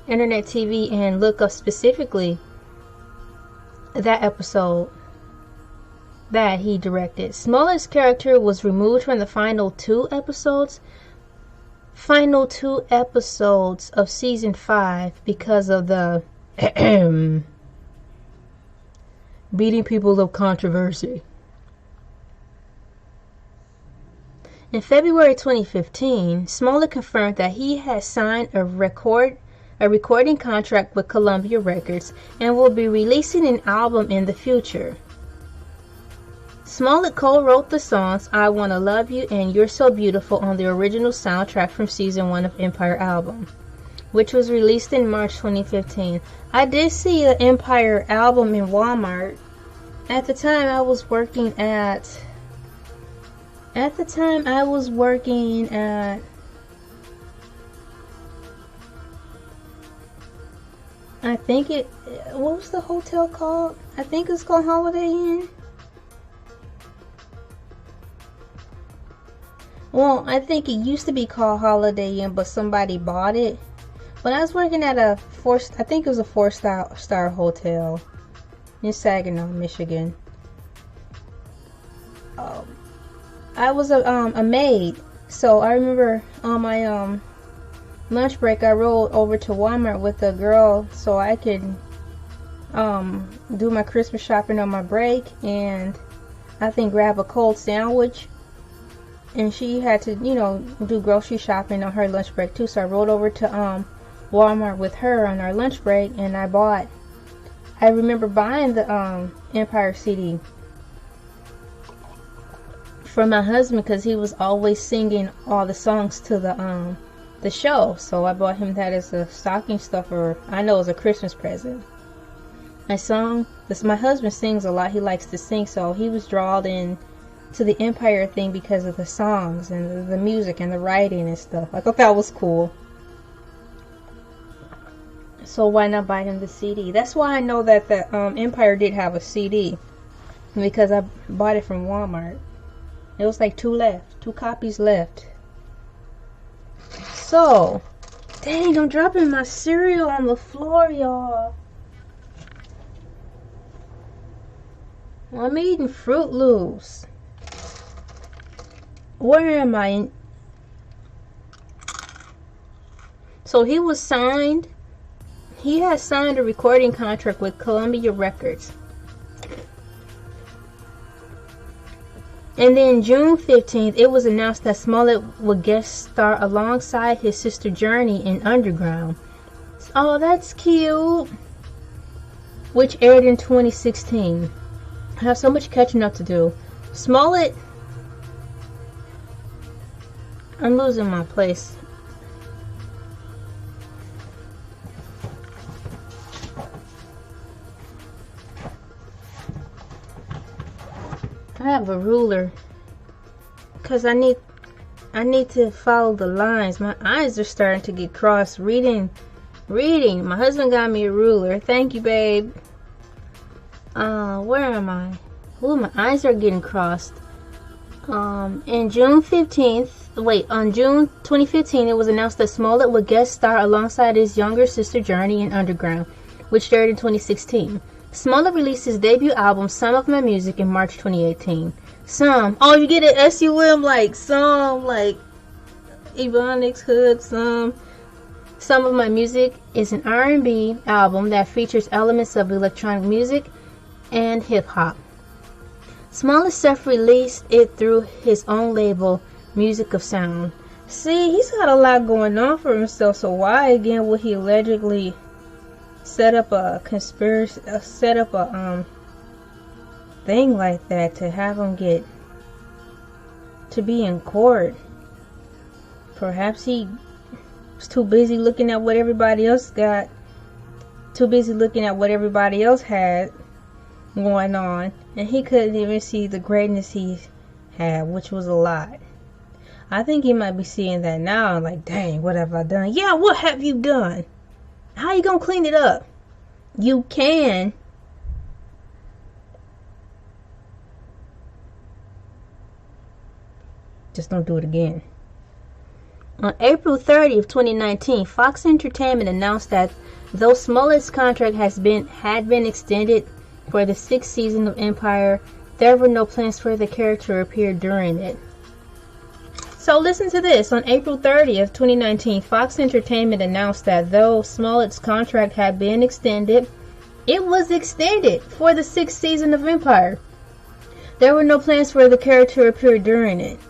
internet TV and look up specifically that episode that he directed. Smollett's character was removed from the final 2 episodes of season 5 because of the beating people of controversy. In February 2015, Smollett confirmed that he had signed a recording contract with Columbia Records and will be releasing an album in the future. Smollett co-wrote the songs I Wanna Love You and You're So Beautiful on the original soundtrack from season 1 of Empire album, which was released in March 2015. I did see the Empire album in Walmart. At the time I was working at I think what was the hotel called? I think it's called Holiday Inn. Well, I think it used to be called Holiday Inn, but somebody bought it. When I was working at I think it was a four-star hotel in Saginaw, Michigan. I was a maid, so I remember on my lunch break I rolled over to Walmart with a girl so I could do my Christmas shopping on my break, and I think grab a cold sandwich. And she had to, do grocery shopping on her lunch break too. So I rolled over to Walmart with her on our lunch break, and I remember buying the Empire CD for my husband because he was always singing all the songs to the show. So I bought him that as a stocking stuffer. I know, as a Christmas present. My husband sings a lot. He likes to sing, so he was drawn in to the Empire thing because of the songs and the music and the writing and stuff. I thought that was cool. So why not buy him the CD? That's why I know that the Empire did have a CD, because I bought it from Walmart. It was like two copies left. So, dang, I'm dropping my cereal on the floor, y'all. I'm eating Fruit Loops. Where am I? So he was signed. He has signed a recording contract with Columbia Records. And then June 15th, it was announced that Smollett would guest star alongside his sister Journey in Underground. Oh, that's cute. Which aired in 2016. I have so much catching up to do. Smollett, I'm losing my place. I have a ruler because I need to follow the lines. My eyes are starting to get crossed reading. My husband got me a ruler. Thank you, babe. Where am I? Ooh, my eyes are getting crossed. On June 2015, it was announced that Smollett would guest star alongside his younger sister Journey in Underground, which aired in 2016. Smollett released his debut album, Some of My Music, in March 2018. You get an S-U-M, like some, like Ebonics, Hood, some. Some of My Music is an R&B album that features elements of electronic music and hip-hop. Smollett self-released it through his own label, Music of Sound. See, he's got a lot going on for himself, so why again would he allegedly set up a conspiracy, thing like that to have him to be in court? Perhaps he was too busy looking at what everybody else got, too busy looking at what everybody else had going on, and he couldn't even see the greatness he had, which was a lot. I think he might be seeing that now, like, dang, what have I done? Yeah, what have you done? How you gonna clean it up? You can. Just don't do it again. On April 30th, 2019, Fox Entertainment announced that though Smollett's contract had been extended for the 6th season of Empire, there were no plans for the character to appear during it. So listen to this. On April 30th, 2019, Fox Entertainment announced that though Smollett's contract had been extended, it was extended for the 6th season of Empire. There were no plans for the character to appear during it.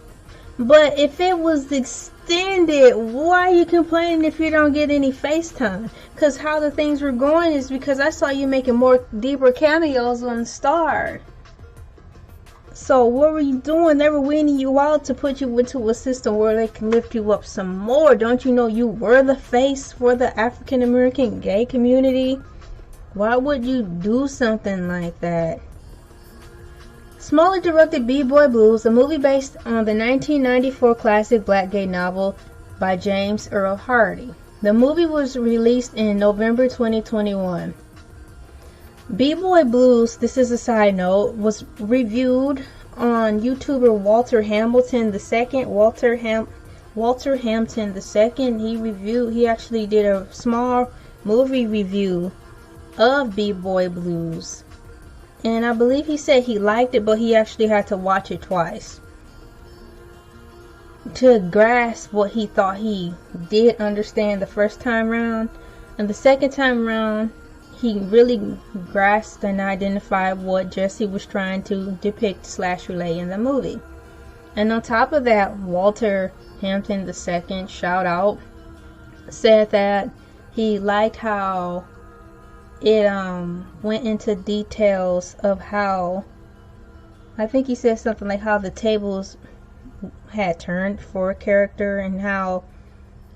But if it was extended, why are you complaining if you don't get any FaceTime? Because how the things were going is because I saw you making more deeper cameos on Star. So what were you doing? They were weaning you out to put you into a system where they can lift you up some more. Don't you know you were the face for the African American gay community? Why would you do something like that? Smollett directed B-Boy Blues, a movie based on the 1994 classic black gay novel by James Earl Hardy. The movie was released in November 2021. B-Boy Blues, this is a side note, was reviewed on YouTuber Walter Hamilton II. Walter Hampton II. He actually did a small movie review of B-Boy Blues, and I believe he said he liked it, but he actually had to watch it twice to grasp what he thought he did understand the first time round, and the second time round he really grasped and identified what Jussie was trying to depict / relay in the movie. And on top of that, Walter Hampton II, shout out, said that he liked how it went into details of how, I think he said something like how the tables had turned for a character and how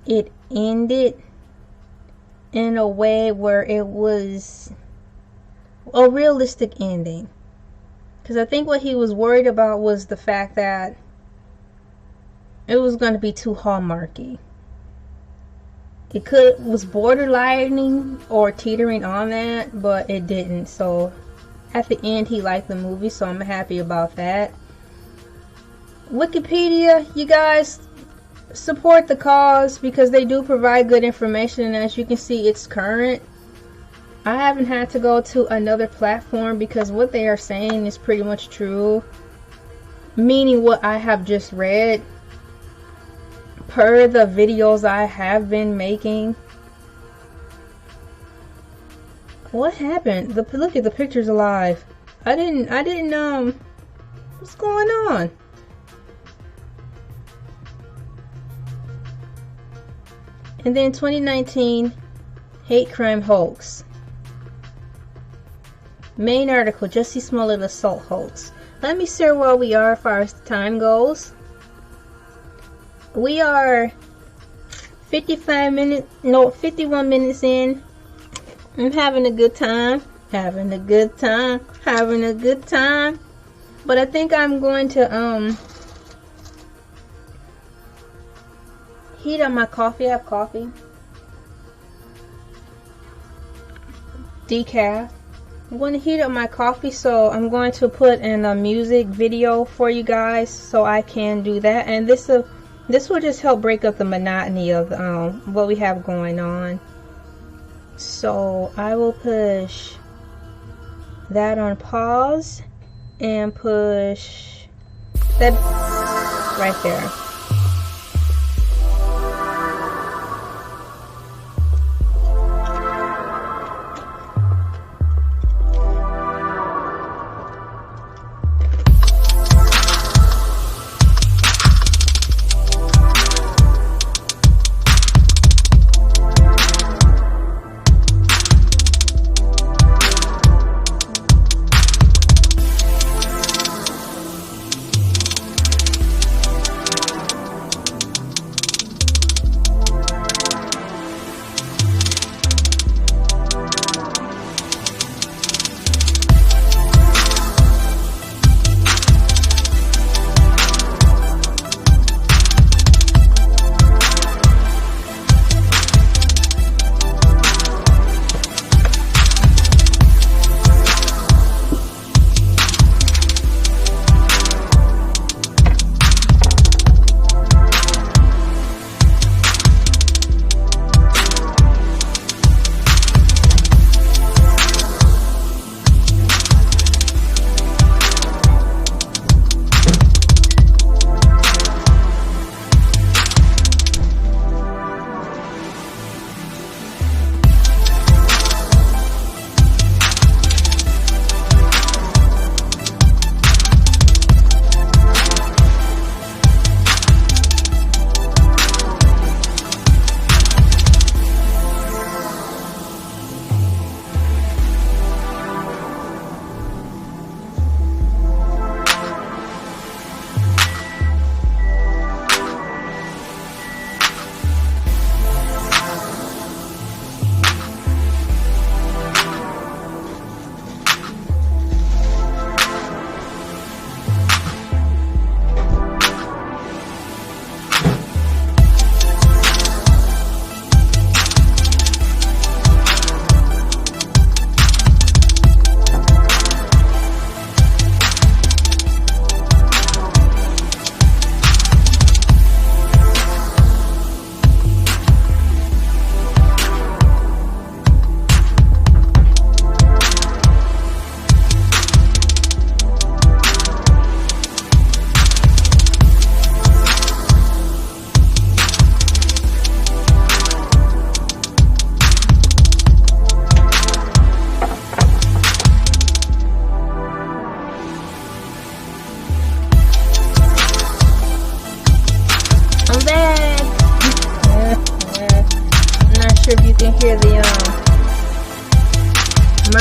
it ended in a way where it was a realistic ending. Because I think what he was worried about was the fact that it was going to be too hallmarky. It was borderlining or teetering on that, but it didn't. So at the end he liked the movie, so I'm happy about that. Wikipedia, you guys, support the cause because they do provide good information, and as you can see, it's current. I haven't had to go to another platform because what they are saying is pretty much true, meaning what I have just read per the videos I have been making. What happened? Look at the pictures alive. I didn't what's going on? And then 2019 hate crime hoax. Main article, Jussie Smollett assault hoax. Let me see where we are as far as time goes. We are 51 minutes in. I'm having a good time. But I think I'm going to heat up my coffee. I have coffee. Decaf. I'm going to heat up my coffee, so I'm going to put in a music video for you guys so I can do that. And this will just help break up the monotony of what we have going on. So I will push that on pause and push that right there.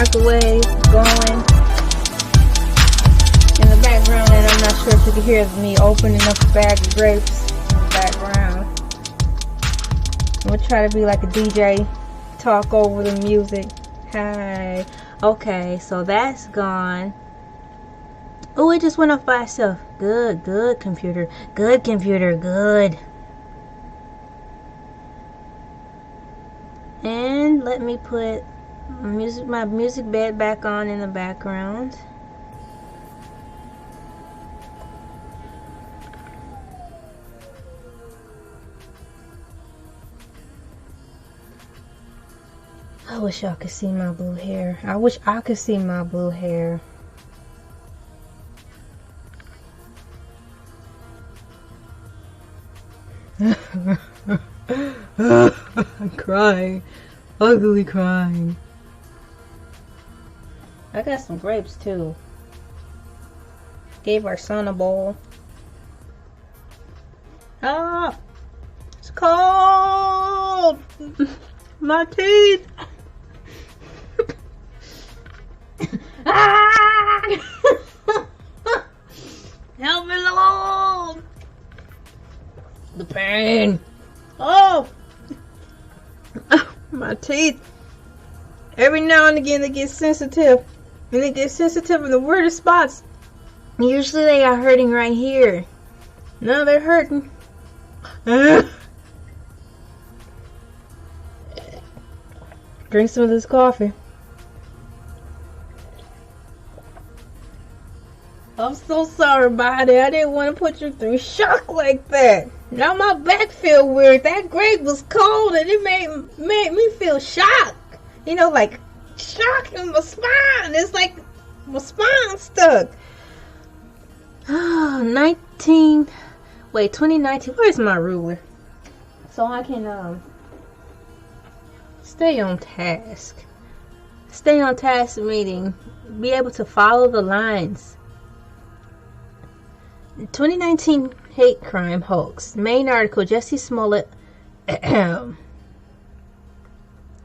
microwave going in the background, and I'm not sure if you can hear me opening up a bag of grapes in the background. I'm gonna try to be like a DJ, talk over the music. Hi. Okay, so that's gone. Oh, it just went off by itself. Good, good computer. Good computer, good. And let me put my music bed back on in the background. I wish y'all could see my blue hair. I wish I could see my blue hair. I'm crying. Ugly crying. I got some grapes too. Gave our son a bowl. Ah! It's cold! My teeth! Ah! Help me, Lord! The pain! Oh! My teeth! Every now and again they get sensitive. And they get sensitive in the weirdest spots. Usually they are hurting right here. Now they're hurting. Drink some of this coffee. I'm so sorry about it. I didn't want to put you through shock like that. Now my back feel weird. That grape was cold and it made me feel shocked. You know, like shock in my spine. It's like my spine stuck. 2019. Where's my ruler? So I can stay on task. Stay on task meeting. Be able to follow the lines. 2019 hate crime hoax. Main article, Jussie Smollett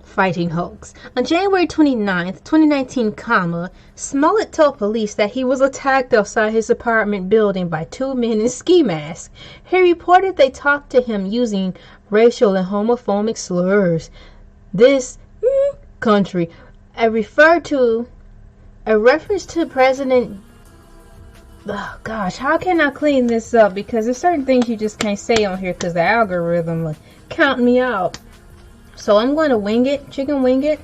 fighting hoax. On January 29th, 2019, Smollett told police that he was attacked outside his apartment building by two men in ski masks. He reported they talked to him using racial and homophobic slurs. This country, a reference to President. Oh gosh, how can I clean this up? Because there's certain things you just can't say on here because the algorithm will count me out. So I'm going to wing it, chicken wing it.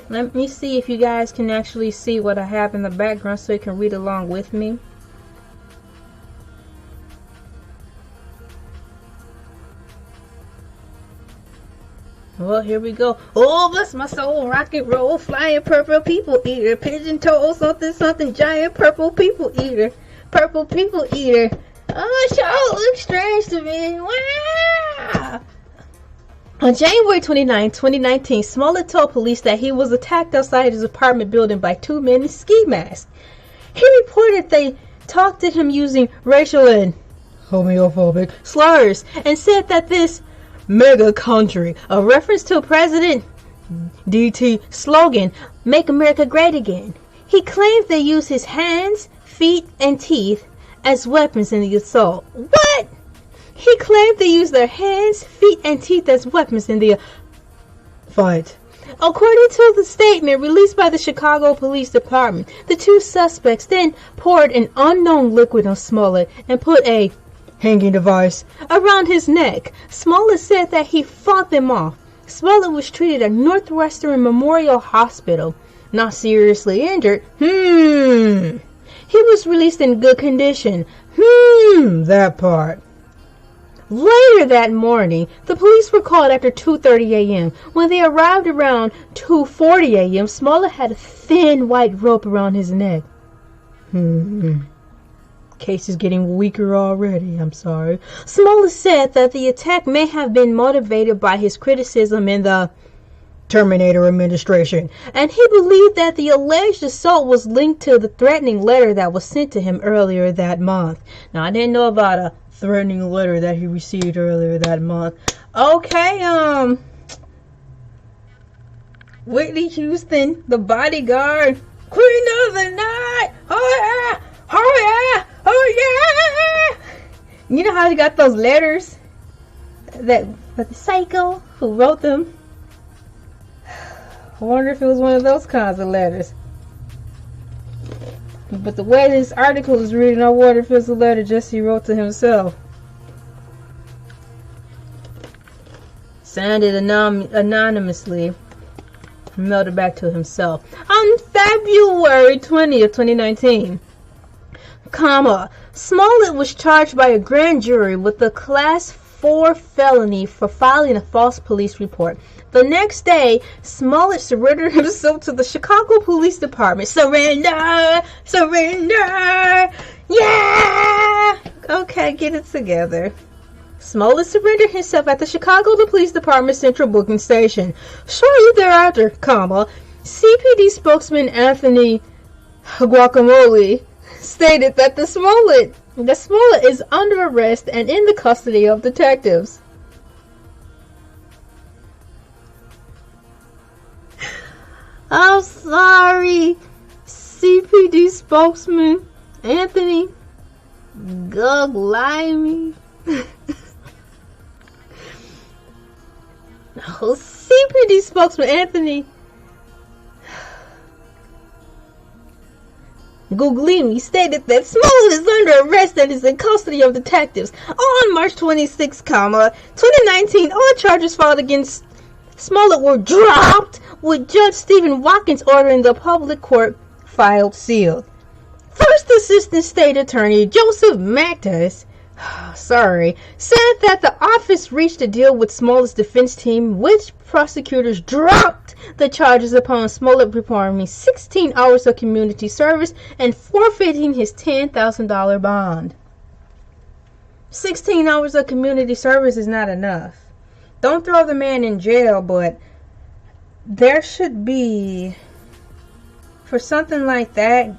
Let me see if you guys can actually see what I have in the background so you can read along with me. Well, here we go. Oh, bless my soul, rock and roll, flying purple people eater, pigeon toe, something, something, giant purple people eater, purple people eater. Oh, it sure looks strange to me. Wow. On January 29, 2019, Smollett told police that he was attacked outside his apartment building by two men in ski masks. He reported they talked to him using racial and homophobic slurs and said that this mega country, a reference to President DT slogan, "Make America Great Again." He claims they use his hands, feet, and teeth as weapons in the assault. What? He claimed they use their hands, feet, and teeth as weapons in the fight. According to the statement released by the Chicago Police Department, the two suspects then poured an unknown liquid on Smollett and put a hanging device around his neck. Smollett said that he fought them off. Smollett was treated at Northwestern Memorial Hospital, not seriously injured. He was released in good condition. That part. Later that morning, the police were called after 2:30 a.m. When they arrived around 2:40 a.m., Smollett had a thin white rope around his neck. Case is getting weaker already. I'm sorry. Smollett said that the attack may have been motivated by his criticism in the Terminator administration, and he believed that the alleged assault was linked to the threatening letter that was sent to him earlier that month. Now, I didn't know about a threatening letter that he received earlier that month. Okay, Whitney Houston, the bodyguard, queen of the night. Oh yeah, oh yeah, oh yeah. You know how he got those letters that for the psycho who wrote them? I wonder if it was one of those kinds of letters. But the way this article is reading, I wonder if it's a letter Jussie wrote to himself. Signed it anonymously. Mailed it back to himself. On February 20th, 2019, Smollett was charged by a grand jury with a Class 4 felony for filing a false police report. The next day, Smollett surrendered himself to the Chicago Police Department. Surrender! Surrender! Yeah! Okay, get it together. Smollett surrendered himself at the Chicago Police Department Central Booking Station. Shortly thereafter, CPD spokesman Anthony Guacamole stated that the Smollett is under arrest and in the custody of detectives. I'm sorry, CPD spokesman Anthony Guacamole. CPD spokesman Anthony Guglielmi stated that Smollett is under arrest and is in custody of detectives. On March 26, 2019, all charges filed against Smollett were dropped, with Judge Stephen Watkins ordering the public court filed sealed. First Assistant State Attorney Joseph Mathis said that the office reached a deal with Smollett's defense team, which prosecutors dropped the charges upon Smollett performing 16 hours of community service and forfeiting his $10,000 bond. 16 hours of community service is not enough. Don't throw the man in jail, but there should be, for something like that,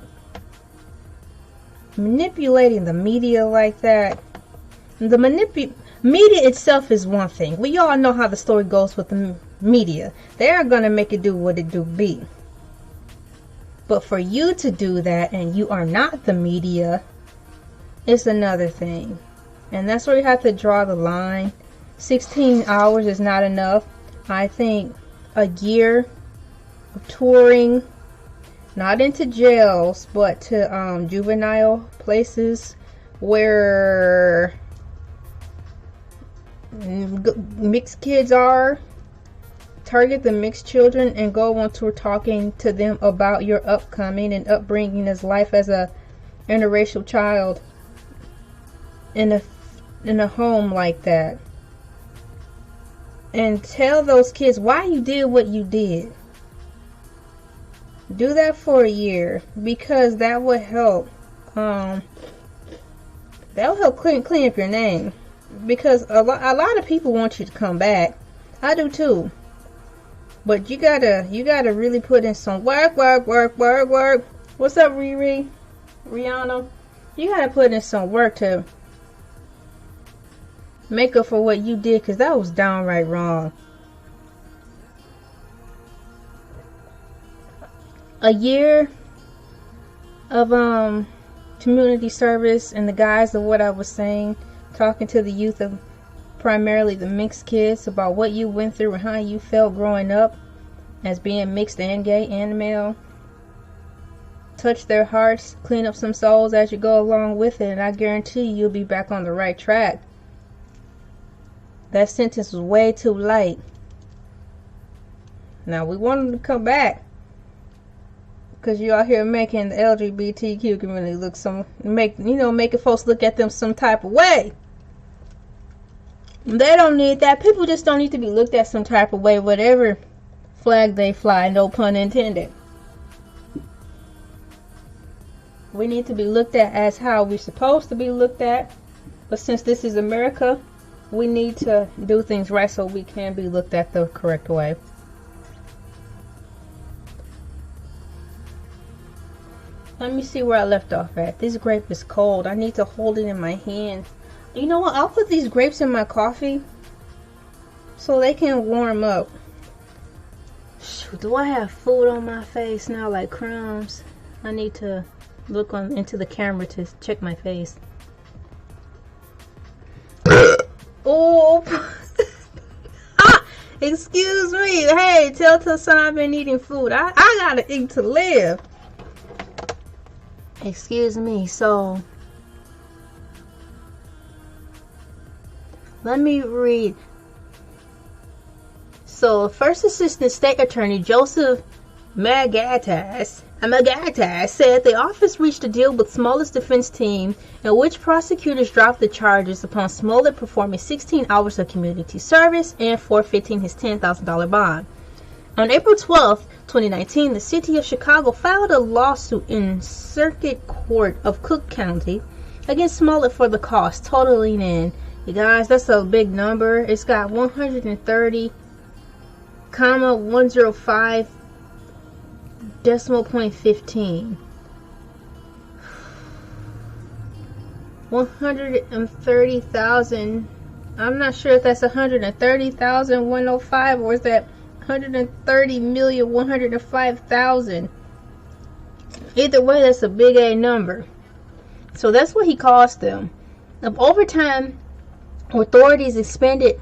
manipulating the media like that. The media itself is one thing. We all know how the story goes with the media. They are going to make it do what it do be. But for you to do that and you are not the media, it's another thing. And that's where you have to draw the line. 16 hours is not enough. I think a year of touring, not into jails, but to juvenile places where mixed kids are. Target the mixed children and go on tour talking to them about your upcoming and upbringing as life as a interracial child in a home like that. And tell those kids why you did what you did. Do that for a year, because that would help. That will help clean up your name. Because a lot of people want you to come back. I do too. But you gotta really put in some work. What's up, Riri? Rihanna? You gotta put in some work to make up for what you did, because that was downright wrong. A year of community service in the guise of what I was saying, talking to the youth of primarily the mixed kids about what you went through and how you felt growing up as being mixed and gay and male. Touch their hearts, clean up some souls as you go along with it, and I guarantee you'll be back on the right track. That sentence was way too light. Now we want them to come back, because you out here making the LGBTQ community making folks look at them some type of way. They don't need that. People just don't need to be looked at some type of way, whatever flag they fly, no pun intended. We need to be looked at as how we're supposed to be looked at. But since this is America, we need to do things right so we can be looked at the correct way. Let me see where I left off at. This grape is cold. I need to hold it in my hand. You know what? I'll put these grapes in my coffee so they can warm up. Do I have food on my face now, like crumbs? I need to look into the camera to check my face. Oh, excuse me. Hey, tell son I've been eating food. I gotta eat to live. Excuse me. So let me read. So, First Assistant State Attorney Joseph Magatas said the office reached a deal with Smollett's defense team in which prosecutors dropped the charges upon Smollett performing 16 hours of community service and forfeiting his $10,000 bond. On April 12, 2019, the city of Chicago filed a lawsuit in Circuit Court of Cook County against Smollett for the cost, totaling in, you guys, that's a big number. It's got 130,105 decimal point 15. 130,000. I'm not sure if that's 130,105 or is that 130,105,000. Either way, that's a big A number. So that's what he cost them. Over time, authorities expanded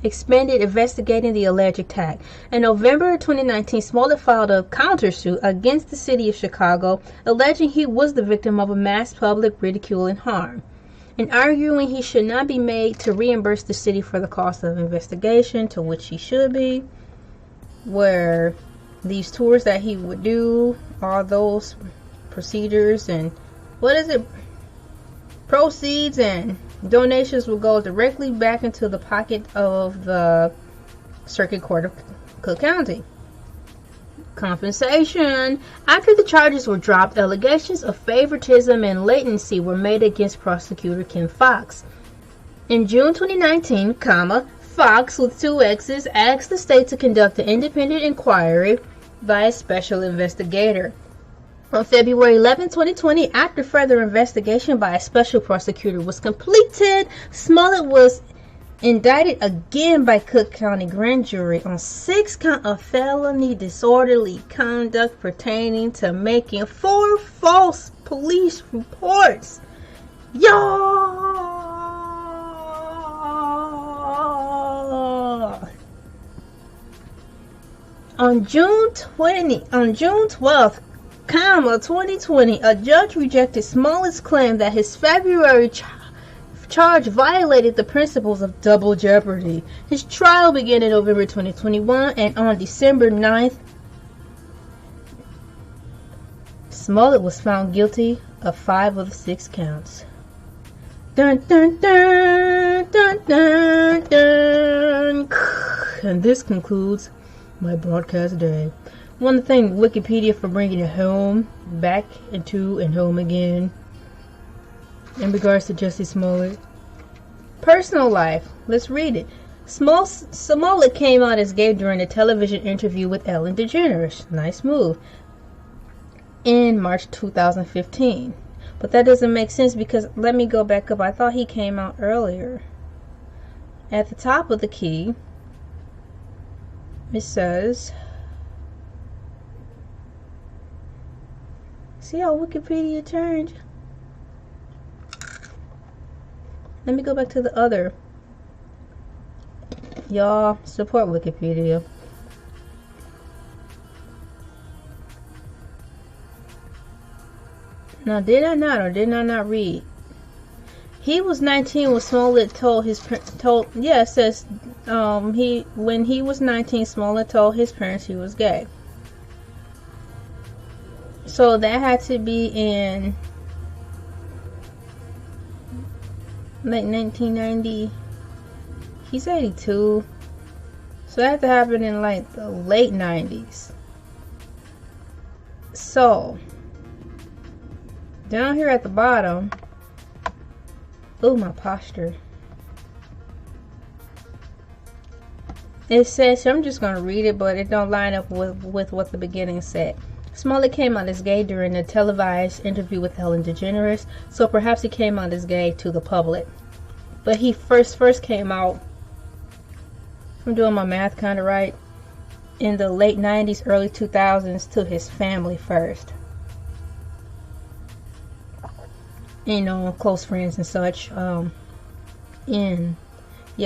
investigating the alleged attack. In November 2019, Smollett filed a countersuit against the city of Chicago, alleging he was the victim of a mass public ridicule and harm, and arguing he should not be made to reimburse the city for the cost of investigation, to which he should be, where these tours that he would do, all those procedures and proceeds and donations will go directly back into the pocket of the Circuit Court of Cook County. Compensation. After the charges were dropped, allegations of favoritism and latency were made against prosecutor Ken Fox. In June 2019, Fox with 2 X's asked the state to conduct an independent inquiry by a special investigator. On February 11, 2020, after further investigation by a special prosecutor was completed, Smollett was indicted again by Cook County Grand Jury on 6 counts of felony disorderly conduct pertaining to making 4 false police reports. On June 12th, 2020, a judge rejected Smollett's claim that his February charge violated the principles of double jeopardy. His trial began in November 2021, and on December 9th, Smollett was found guilty of 5 of the 6 counts. Dun dun dun dun dun dun. And this concludes my broadcast day. I want to thank Wikipedia for bringing it home, back into and home again. In regards to Jussie Smollett. Personal life. Let's read it. Smollett came out as gay during a television interview with Ellen DeGeneres. Nice move. In March 2015. But that doesn't make sense because, let me go back up. I thought he came out earlier. At the top of the key, it says... See how Wikipedia changed? Let me go back to the other. Y'all support Wikipedia. Now, did I not read? He was 19 when Smollett told his it says when he was 19, Smollett told his parents he was gay. So that had to be in like 1990. He's 82. So that had to happen in like the late 90s. So down here at the bottom, ooh, my posture. It says, I'm just going to read it, but it don't line up with what the beginning said. Smollett came out as gay during a televised interview with Ellen DeGeneres, so perhaps he came out as gay to the public. But he first came out, I'm doing my math kind of right, in the late 90s, early 2000s to his family first. You know, close friends and such.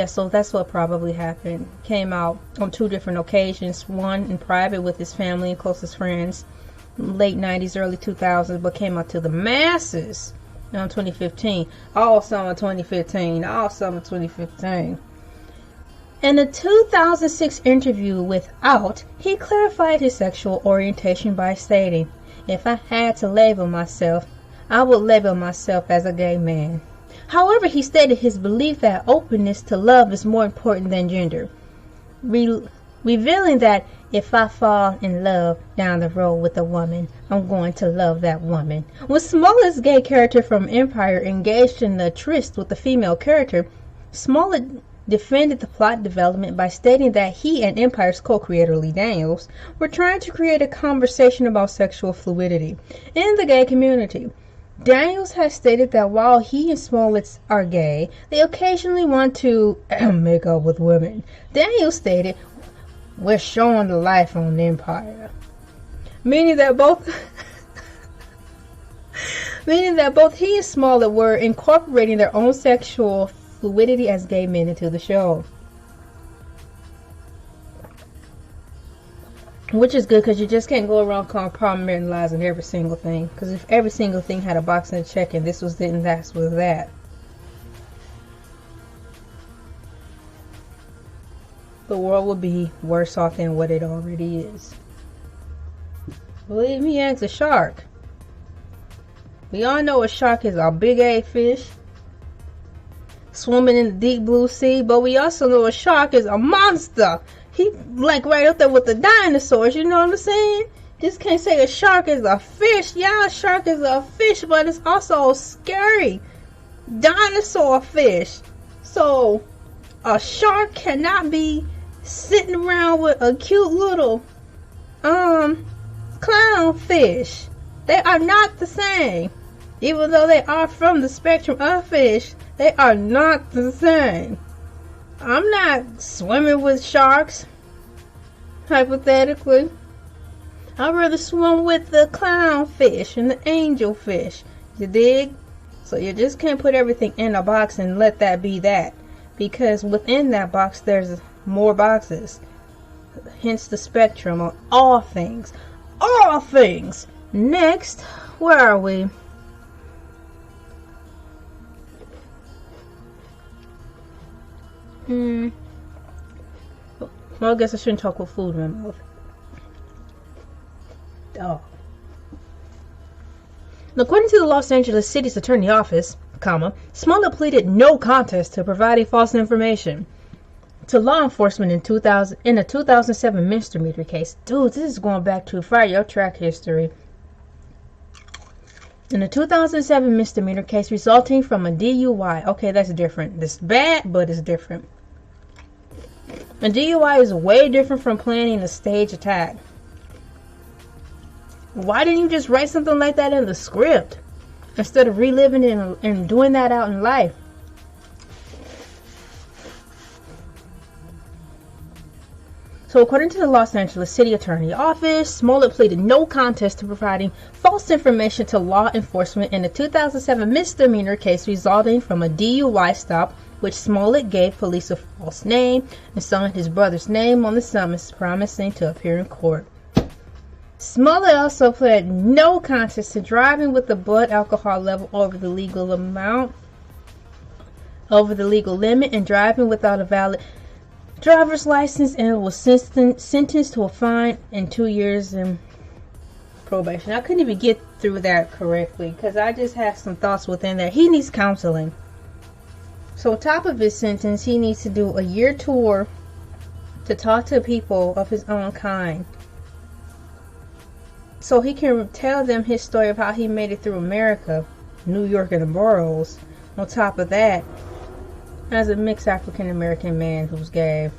So that's what probably happened. Came out on 2 different occasions. One in private with his family and closest friends, late 90s, early 2000s, but came out to the masses in 2015. All summer 2015. In a 2006 interview with Out, he clarified his sexual orientation by stating, "If I had to label myself, I would label myself as a gay man." However, he stated his belief that openness to love is more important than gender, revealing that if I fall in love down the road with a woman, I'm going to love that woman. When Smollett's gay character from Empire engaged in a tryst with the female character, Smollett defended the plot development by stating that he and Empire's co-creator Lee Daniels were trying to create a conversation about sexual fluidity in the gay community. Daniels has stated that while he and Smollett are gay, they occasionally want to make up with women. Daniels stated, "We're showing the life on Empire," meaning that both he and Smollett were incorporating their own sexual fluidity as gay men into the show. Which is good, because you just can't go around compartmentalizing every single thing. Because if every single thing had a box and a check and this was this and that was that, the world would be worse off than what it already is. Believe me, ask a shark. We all know a shark is a big A fish swimming in the deep blue sea, but we also know a shark is a monster. He like right up there with the dinosaurs, you know what I'm saying? Just can't say a shark is a fish. Yeah, a shark is a fish, but it's also a scary dinosaur fish. So a shark cannot be sitting around with a cute little clownfish. They are not the same. Even though they are from the spectrum of fish, they are not the same. I'm not swimming with sharks, hypothetically. I'd rather swim with the clownfish and the angelfish. You dig? So you just can't put everything in a box and let that be that. Because within that box there's more boxes. Hence the spectrum on all things. All things! Next, where are we? Well, I guess I shouldn't talk with food in my mouth. Oh. According to the Los Angeles City's Attorney Office, Smollett pleaded no contest to providing false information to law enforcement in a 2007 misdemeanor case. Dude, this is going back too far. Your track history. In a 2007 misdemeanor case resulting from a DUI. Okay, that's different. It's bad, but it's different. A DUI is way different from planning a stage attack. Why didn't you just write something like that in the script instead of reliving it and doing that out in life? So according to the Los Angeles City Attorney Office, Smollett pleaded no contest to providing false information to law enforcement in a 2007 misdemeanor case resulting from a DUI stop, which Smollett gave police a false name and signed his brother's name on the summons, promising to appear in court. Smollett also pled no contest to driving with the blood alcohol level over the legal limit and driving without a valid driver's license, and was sentenced to a fine and 2 years in probation. I couldn't even get through that correctly because I just have some thoughts within there. He needs counseling. So on top of his sentence, he needs to do a year tour to talk to people of his own kind, so he can tell them his story of how he made it through America, New York, and the boroughs. On top of that, as a mixed African American man who's gay.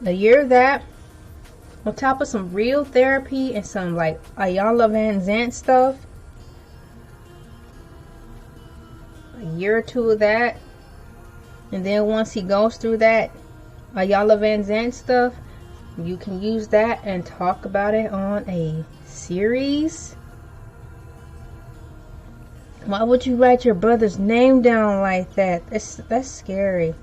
A year of that, on top of some real therapy and some like Ayala Van Zant stuff. A year or 2 of that. And then once he goes through that Ayala Van Zant stuff, You can use that and talk about it on a series. Why would you write your brother's name down like that? That's scary.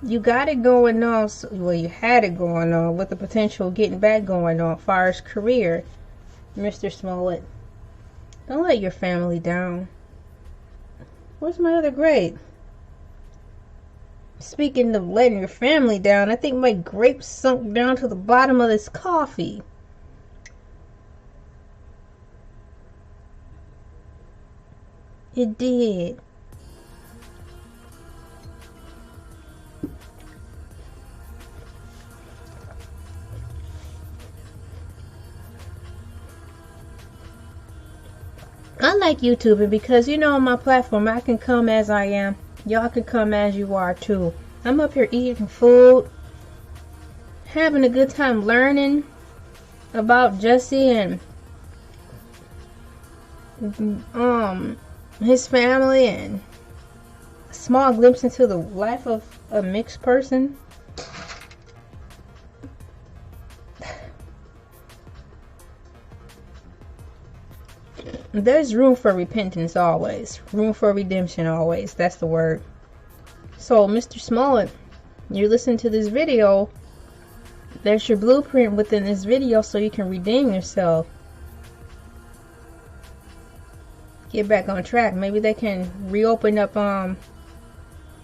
You got it going on. Well, you had it going on with the potential of getting back going on as far as career. Mr. Smollett, don't let your family down. Where's my other grade? Speaking of letting your family down, I think my grape sunk down to the bottom of this coffee. It did. I like YouTubing because, you know, on my platform, I can come as I am. Y'all can come as you are too. I'm up here eating food, having a good time learning about Jussie and his family, and a small glimpse into the life of a mixed person. There's room for repentance always. Room for redemption always. That's the word. So, Mr. Smollett, you're listening to this video. There's your blueprint within this video so you can redeem yourself. Get back on track. Maybe they can reopen up, I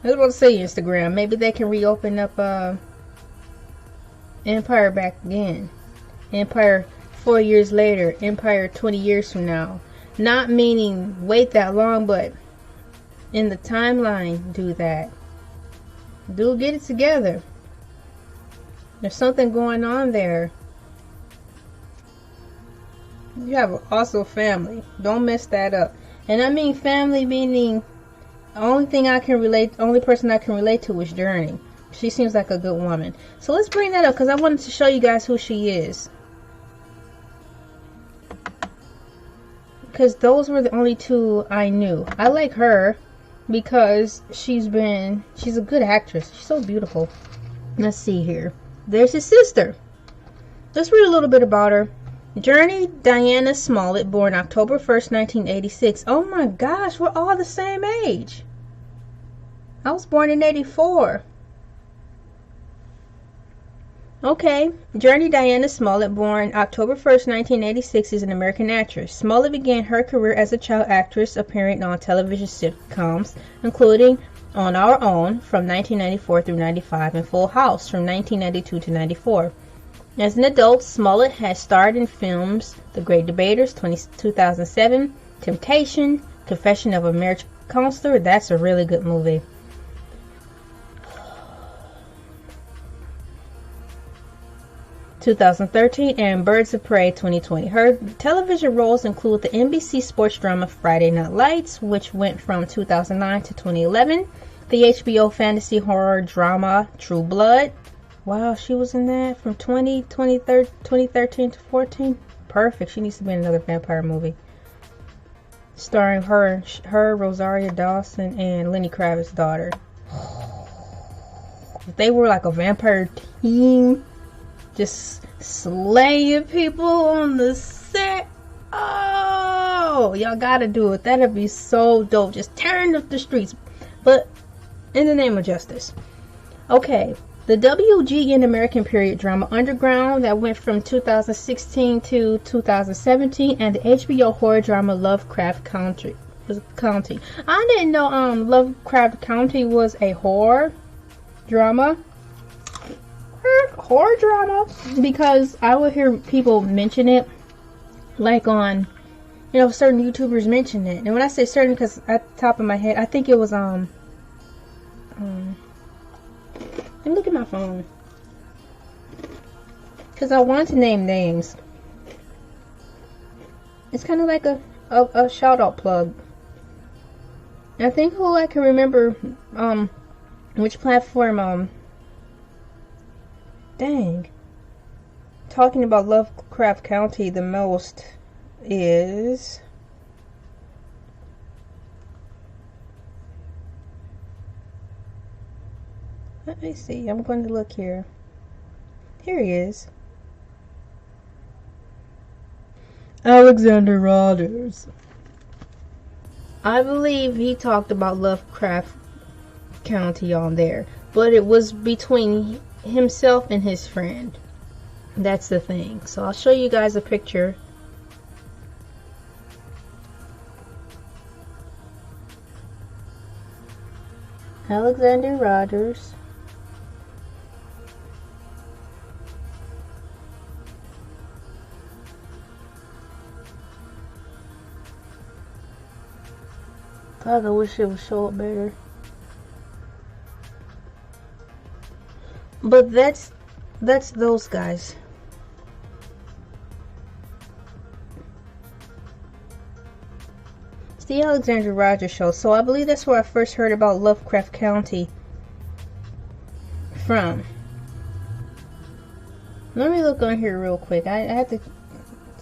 was about to say Instagram. Maybe they can reopen up, Empire back again. Empire 4 years later. Empire 20 years from now. Not meaning wait that long, but in the timeline, do that. Do get it together. There's something going on there. You have also family. Don't mess that up. And I mean family meaning the only person I can relate to is Journey. She seems like a good woman. So let's bring that up because I wanted to show you guys who she is. Because those were the only two I knew. I like her because she's a good actress. She's so beautiful. Let's see here. There's his sister. Let's read a little bit about her. Journey Diana Smollett, born October 1st, 1986. Oh my gosh, we're all the same age. I was born in 84. Okay, Journey Diana Smollett, born October 1st, 1986, is an American actress. Smollett began her career as a child actress, appearing on television sitcoms, including On Our Own from 1994 through 95 and Full House from 1992 to 94. As an adult, Smollett has starred in films The Great Debaters, 2007, Temptation, Confession of a Marriage Counselor. That's a really good movie. 2013 and Birds of Prey 2020. Her television roles include the NBC sports drama Friday Night Lights, which went from 2009 to 2011, the HBO fantasy horror drama True Blood. Wow, she was in that from 2013 to 14. Perfect. She needs to be in another vampire movie. Starring her, Rosario Dawson, and Lenny Kravitz's daughter. If they were like a vampire team, just slaying people on the set. Oh, y'all gotta do it. That'd be so dope. Just tearing up the streets, but in the name of justice. Okay, the WGN American period drama Underground, that went from 2016 to 2017, and the HBO horror drama Lovecraft Country. I didn't know Lovecraft Country was a horror drama. Horror drama, because I would hear people mention it, like on, you know, certain YouTubers mention it. And when I say certain, because at the top of my head, I think it was let me look at my phone, because I want to name names. It's kind of like a shout out plug. I think who I can remember which platform dang, talking about Lovecraft County the most is Let me see. I'm going to look here. Here he is. Alexander Rodgers. I believe he talked about Lovecraft County on there, but it was between himself and his friend. That's the thing. So I'll show you guys a picture. Alexander Rodgers. God, I wish it would show up better. But that's those guys. It's the Alexander Rodgers show. So I believe that's where I first heard about Lovecraft County from. Let me look on here real quick. I had to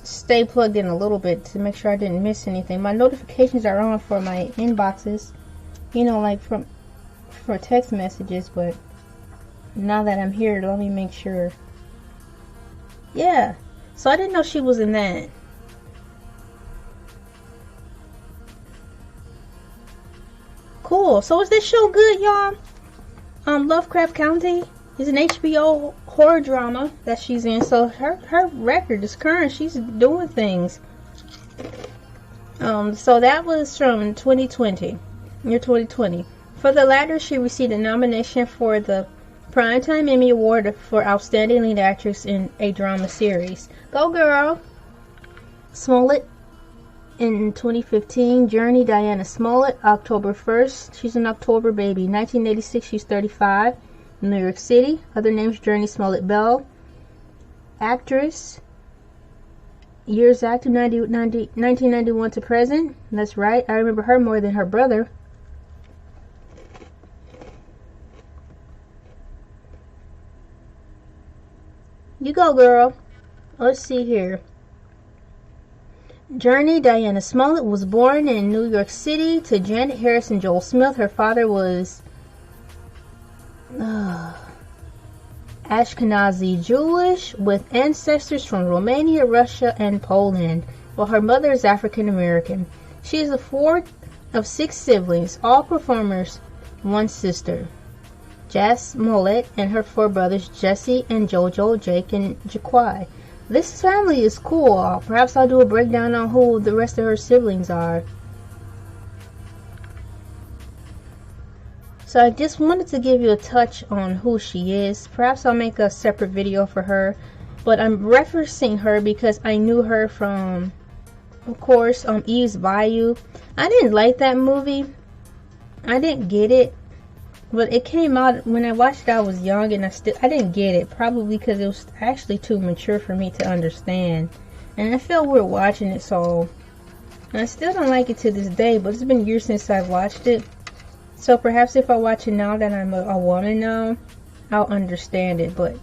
stay plugged in a little bit to make sure I didn't miss anything. My notifications are on for my inboxes, you know, like for text messages, but now that I'm here, let me make sure. Yeah, so I didn't know she was in that. Cool. So is this show good, y'all? Lovecraft County is an HBO horror drama that she's in. So her record is current. She's doing things. So that was from 2020, year 2020. For the latter, she received a nomination for the Primetime Emmy Award for Outstanding Lead Actress in a Drama Series. Go girl! Smollett in 2015. Journey, Diana Smollett, October 1st. She's an October baby. 1986, she's 35. New York City. Other names, Journey Smollett Bell. Actress. Years active, 1991 to present. That's right. I remember her more than her brother. You go, girl. Let's see here. Journey, Diana Smollett was born in New York City to Janet Harris and Joel Smith. Her father was Ashkenazi Jewish with ancestors from Romania, Russia, and Poland, while her mother is African American. She is the fourth of 6 siblings, all performers, one sister, Jas Smollett, and her 4 brothers, Jesse and Jojo, Jake, and Jaquai. This family is cool. Perhaps I'll do a breakdown on who the rest of her siblings are. So I just wanted to give you a touch on who she is. Perhaps I'll make a separate video for her. But I'm referencing her because I knew her from, of course, Eve's Bayou. I didn't like that movie. I didn't get it. But it came out, when I watched it, I was young and I didn't get it. Probably because it was actually too mature for me to understand. And I felt weird watching it, so I still don't like it to this day. But it's been years since I've watched it. So perhaps if I watch it now that I'm a woman now, I'll understand it. But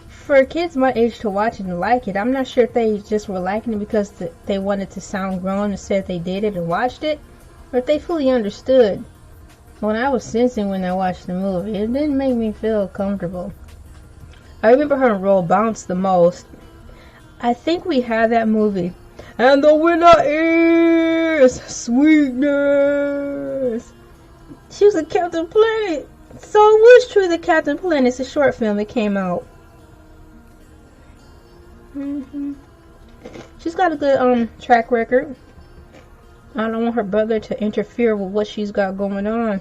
for kids my age to watch it and like it, I'm not sure if they just were liking it because they wanted to sound grown and said they did it and watched it. Or if they fully understood. When I was sensing when I watched the movie, it didn't make me feel comfortable. I remember her in Roll Bounce the most. I think we had that movie. And the winner is Sweetness. She was a Captain Planet. So it was true that Captain Planet is a short film that came out. She's got a good track record. I don't want her brother to interfere with what she's got going on.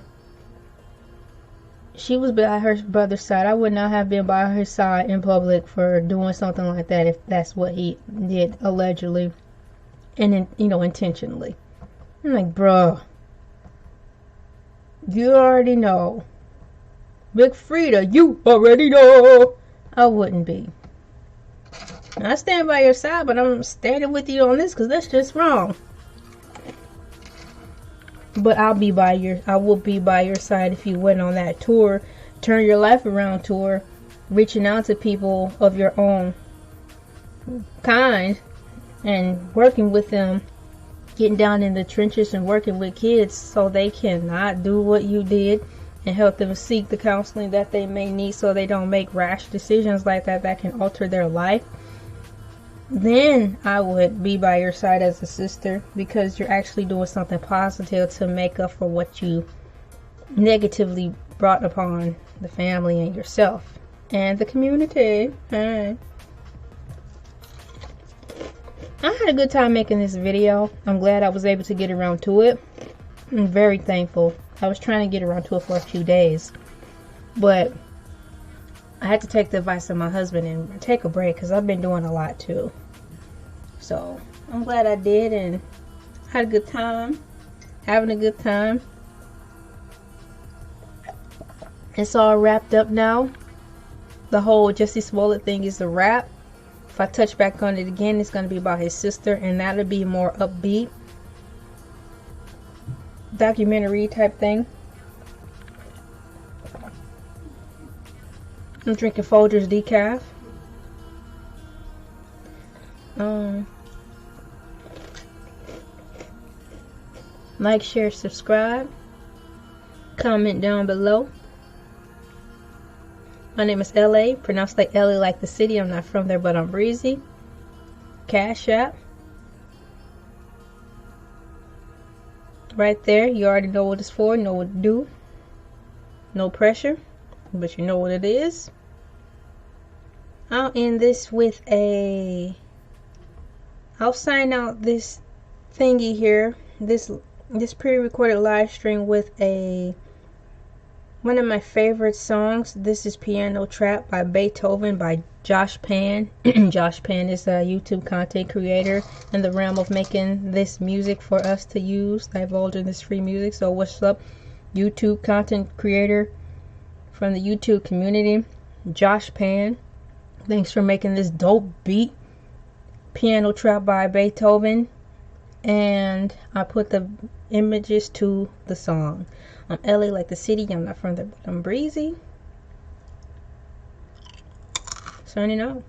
She was by her brother's side. I would not have been by her side in public for doing something like that if that's what he did allegedly and intentionally. I'm like, bruh, you already know. Big Frida, you already know. I wouldn't be. I stand by your side, but I'm standing with you on this because that's just wrong. But I will be by your side if you went on that tour, Turn Your Life Around tour, reaching out to people of your own kind and working with them, getting down in the trenches and working with kids so they cannot do what you did and help them seek the counseling that they may need so they don't make rash decisions like that can alter their life, then I would be by your side as a sister, because you're actually doing something positive to make up for what you negatively brought upon the family and yourself and the community. Alright. I had a good time making this video. I'm glad I was able to get around to it. I'm very thankful. I was trying to get around to it for a few days, but I had to take the advice of my husband and take a break because I've been doing a lot too. So I'm glad I did and had a good time. Having a good time. It's all wrapped up now. The whole Jussie Smollett thing is a wrap. If I touch back on it again, it's going to be about his sister, and that'll be more upbeat, documentary type thing. I'm drinking Folgers decaf. Like, share, subscribe, comment down below. My name is LA, pronounced like LA like the city. I'm not from there, but I'm breezy. Cash App. Right there, you already know what it's for, know what to do. No pressure, but you know what it is. I'll end this with I'll sign out this thingy here, this pre-recorded live stream with one of my favorite songs. This is Piano Trap by Beethoven by Josh Pan. Josh Pan is a YouTube content creator in the realm of making this music for us to use, divulging this free music. So what's up, YouTube content creator from the YouTube community, Josh Pan? Thanks for making this dope beat, Piano Trap by Beethoven. And I put the images to the song. I'm LA like the city. I'm not from there, but I'm breezy. Signing out.